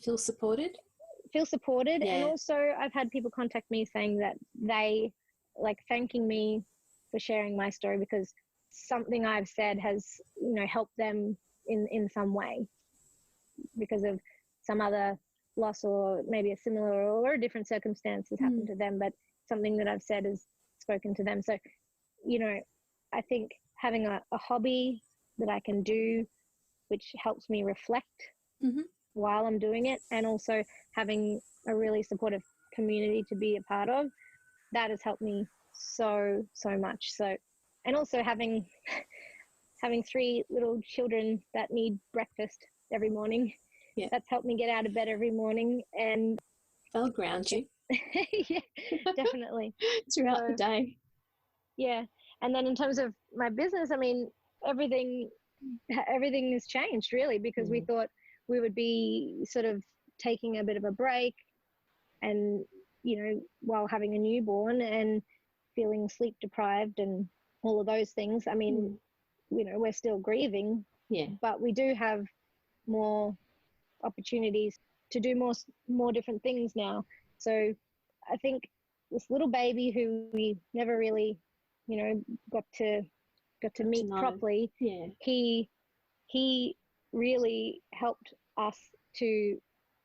feel supported. And also I've had people contact me saying that they like thanking me for sharing my story because something I've said has, you know, helped them in some way because of some other loss or maybe a similar or a different circumstance has happened to them, but something that I've said has spoken to them. So, you know, I think having a hobby that I can do, which helps me reflect while I'm doing it, and also having a really supportive community to be a part of, that has helped me so much. So, and also having 3 little children that need breakfast every morning, that's helped me get out of bed every morning, and they'll ground you. Yeah, definitely. Throughout the day. Yeah. And then in terms of my business, I mean, everything has changed really because we thought we would be sort of taking a bit of a break and, you know, while having a newborn and feeling sleep deprived and all of those things. I mean, you know, we're still grieving, but we do have more opportunities to do more different things now. So I think this little baby who we never really, you know, got to meet properly, he really helped us to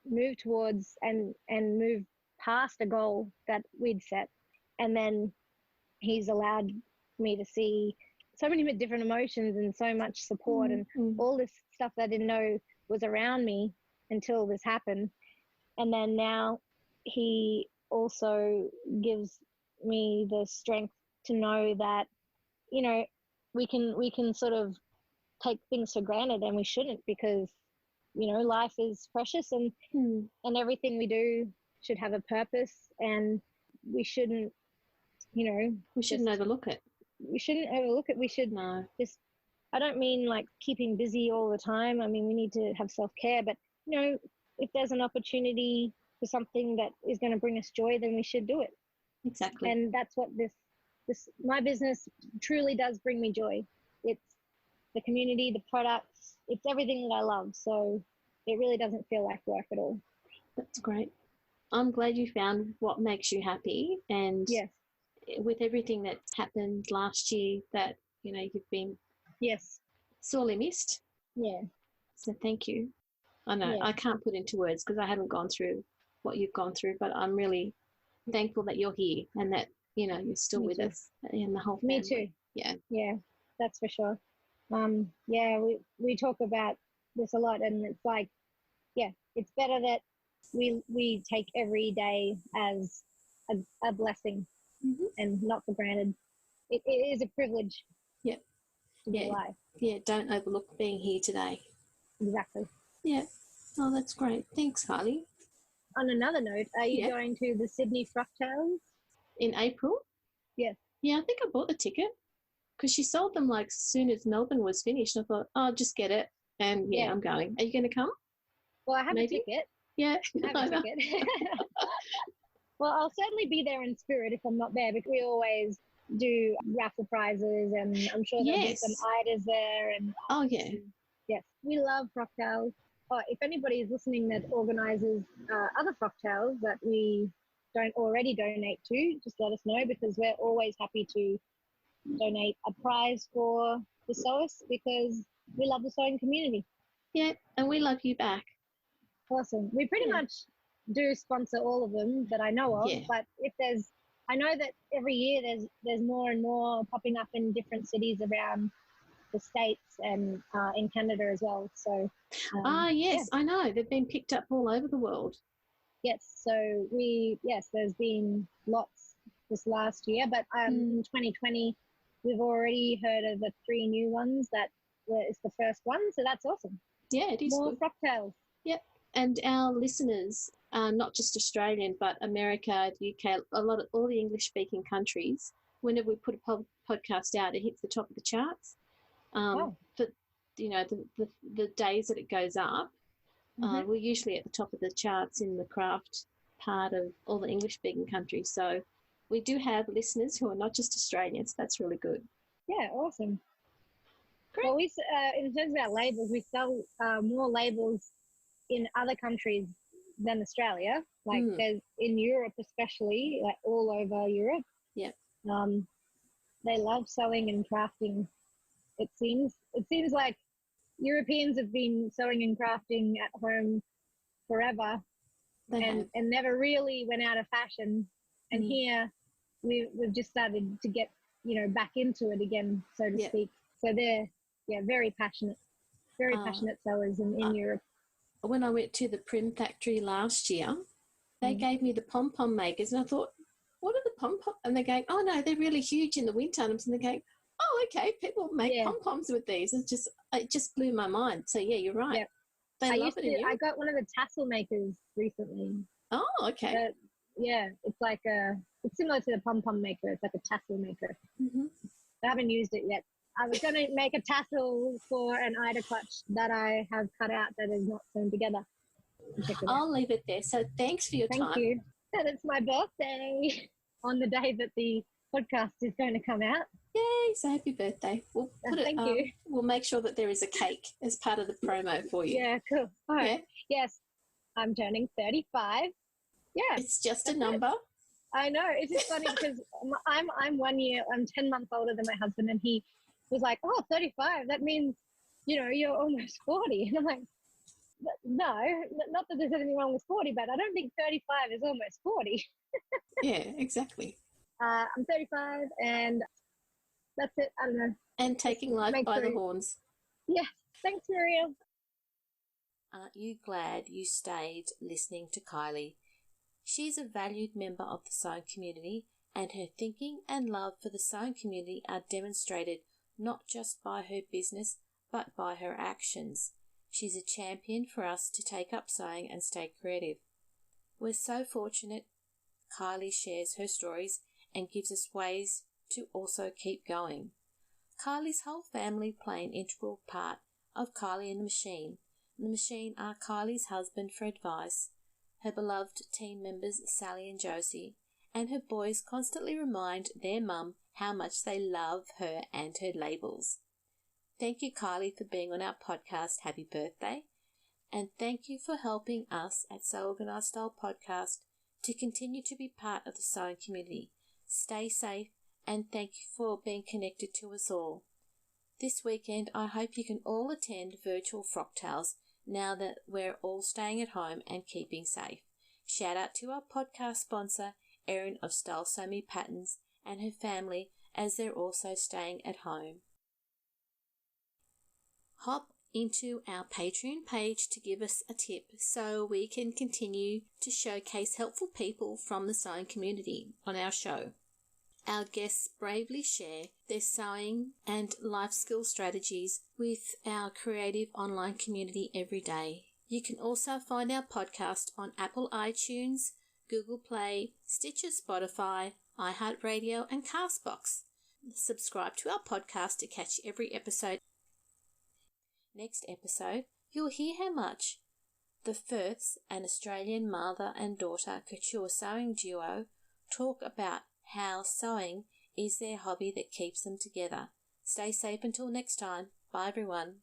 move towards and move past a goal that we'd set. And then he's allowed me to see so many different emotions and so much support and all this stuff that I didn't know was around me until this happened. And then now he also gives me the strength to know that, you know, we can sort of take things for granted, and we shouldn't, because, you know, life is precious and everything we do should have a purpose, and we shouldn't, you know, we shouldn't overlook it. We shouldn't overlook it. We should just, I don't mean like keeping busy all the time. I mean, we need to have self-care, but, you know, if there's an opportunity for something that is going to bring us joy, then we should do it. Exactly. And that's what this my business truly does bring me joy. It's the community, the products, it's everything that I love. So it really doesn't feel like work at all. That's great. I'm glad you found what makes you happy, and with everything that's happened last year that, you know, you've been sorely missed. Yeah. So thank you. I know I can't put into words because I haven't gone through what you've gone through, but I'm really thankful that you're here and that, you're still with us and the whole family. Me too. Yeah. Yeah, that's for sure. We talk about this a lot, and it's like, it's better that we take every day as a blessing and not for granted. It is a privilege. Yeah. To be alive. Yeah, don't overlook being here today. Exactly. Yeah. Oh, that's great. Thanks, Kylie. On another note, are you going to the Sydney Frocktails? In April? Yes. Yeah, I think I bought the ticket because she sold them like as soon as Melbourne was finished. I thought, I'll just get it. And I'm going. Are you going to come? Well, I have a ticket. Yeah. I have a ticket. Well, I'll certainly be there in spirit if I'm not there, because we always do raffle prizes, and I'm sure there'll be some idas there. And yes, we love Frocktails. If anybody is listening that organises other Frocktails that we don't already donate to, just let us know, because we're always happy to donate a prize for the sewers, because we love the sewing community. Yeah, and we love you back. Awesome. We pretty much do sponsor all of them that I know of, but if I know that every year there's more and more popping up in different cities around the States and in Canada as well. So yes, I know. They've been picked up all over the world. Yes, so there's been lots this last year, but in 2020 we've already heard of the 3 new ones it's the first one, so that's awesome. Yeah, it is more Frocktails. Yep. And our listeners, not just Australian, but America, the UK, all the English-speaking countries, whenever we put a podcast out, it hits the top of the charts. For the days that it goes up, we're usually at the top of the charts in the craft part of all the English-speaking countries. So we do have listeners who are not just Australians. That's really good. Yeah, awesome. Great. Well, we in terms of our labels, we sell more labels in other countries than Australia. Like there's in Europe, especially, like all over Europe. Yep. They love sewing and crafting. It seems like Europeans have been sewing and crafting at home forever, and never really went out of fashion. And here we've just started to get back into it again, so to speak. So they're very passionate sewers in Europe. When I went to the Prim Factory last year, they gave me the pom-pom makers, and I thought, what are the pom-pom? And they're going, oh no, they're really huge in the winter. And they're going, oh, okay, people make pom-poms with these. It just blew my mind. So yeah, you're right. They love it in Europe. I got one of the tassel makers recently. Oh, okay. It's like it's similar to the pom-pom maker. It's like a tassel maker. I haven't used it yet. I was going to make a tassel for an Ida clutch that I have cut out that is not sewn together. I'll leave it there. So thanks for your time. Thank you. And it's my birthday on the day that the podcast is going to come out. Yay, so happy birthday. We'll put Thank you. We'll make sure that there is a cake as part of the promo for you. Yeah, cool. All right. Yes, I'm turning 35. Yeah. It's just a number. I know. It's just funny because I'm 10 months older than my husband, and he was like, oh, 35, that means, you're almost 40. And I'm like, no, not that there's anything wrong with 40, but I don't think 35 is almost 40. Yeah, exactly. I'm 35, and that's it. I don't know. And taking life by the horns. Yeah. Thanks, Muriel. Aren't you glad you stayed listening to Kylie? She's a valued member of the sewing community, and her thinking and love for the sewing community are demonstrated not just by her business, but by her actions. She's a champion for us to take up sewing and stay creative. We're so fortunate Kylie shares her stories and gives us ways to also keep going. Kylie's whole family play an integral part of Kylie and the Machine. The Machine are Kylie's husband for advice, her beloved team members Sally and Josie, and her boys constantly remind their mum how much they love her and her labels. Thank you, Kylie, for being on our podcast. Happy birthday. And thank you for helping us at Sew Organised Style Podcast to continue to be part of the sewing community. Stay safe, and thank you for being connected to us all. This weekend, I hope you can all attend virtual Frocktails now that we're all staying at home and keeping safe. Shout out to our podcast sponsor, Erin of Style So Me Patterns, and her family as they're also staying at home. Hop into our Patreon page to give us a tip so we can continue to showcase helpful people from the sewing community on our show. Our guests bravely share their sewing and life skill strategies with our creative online community every day. You can also find our podcast on Apple iTunes, Google Play, Stitcher, Spotify, iHeartRadio and Castbox. Subscribe to our podcast to catch every episode. Next episode, you'll hear how much the Firths, an Australian mother and daughter couture sewing duo, talk about how sewing is their hobby that keeps them together. Stay safe until next time. Bye everyone.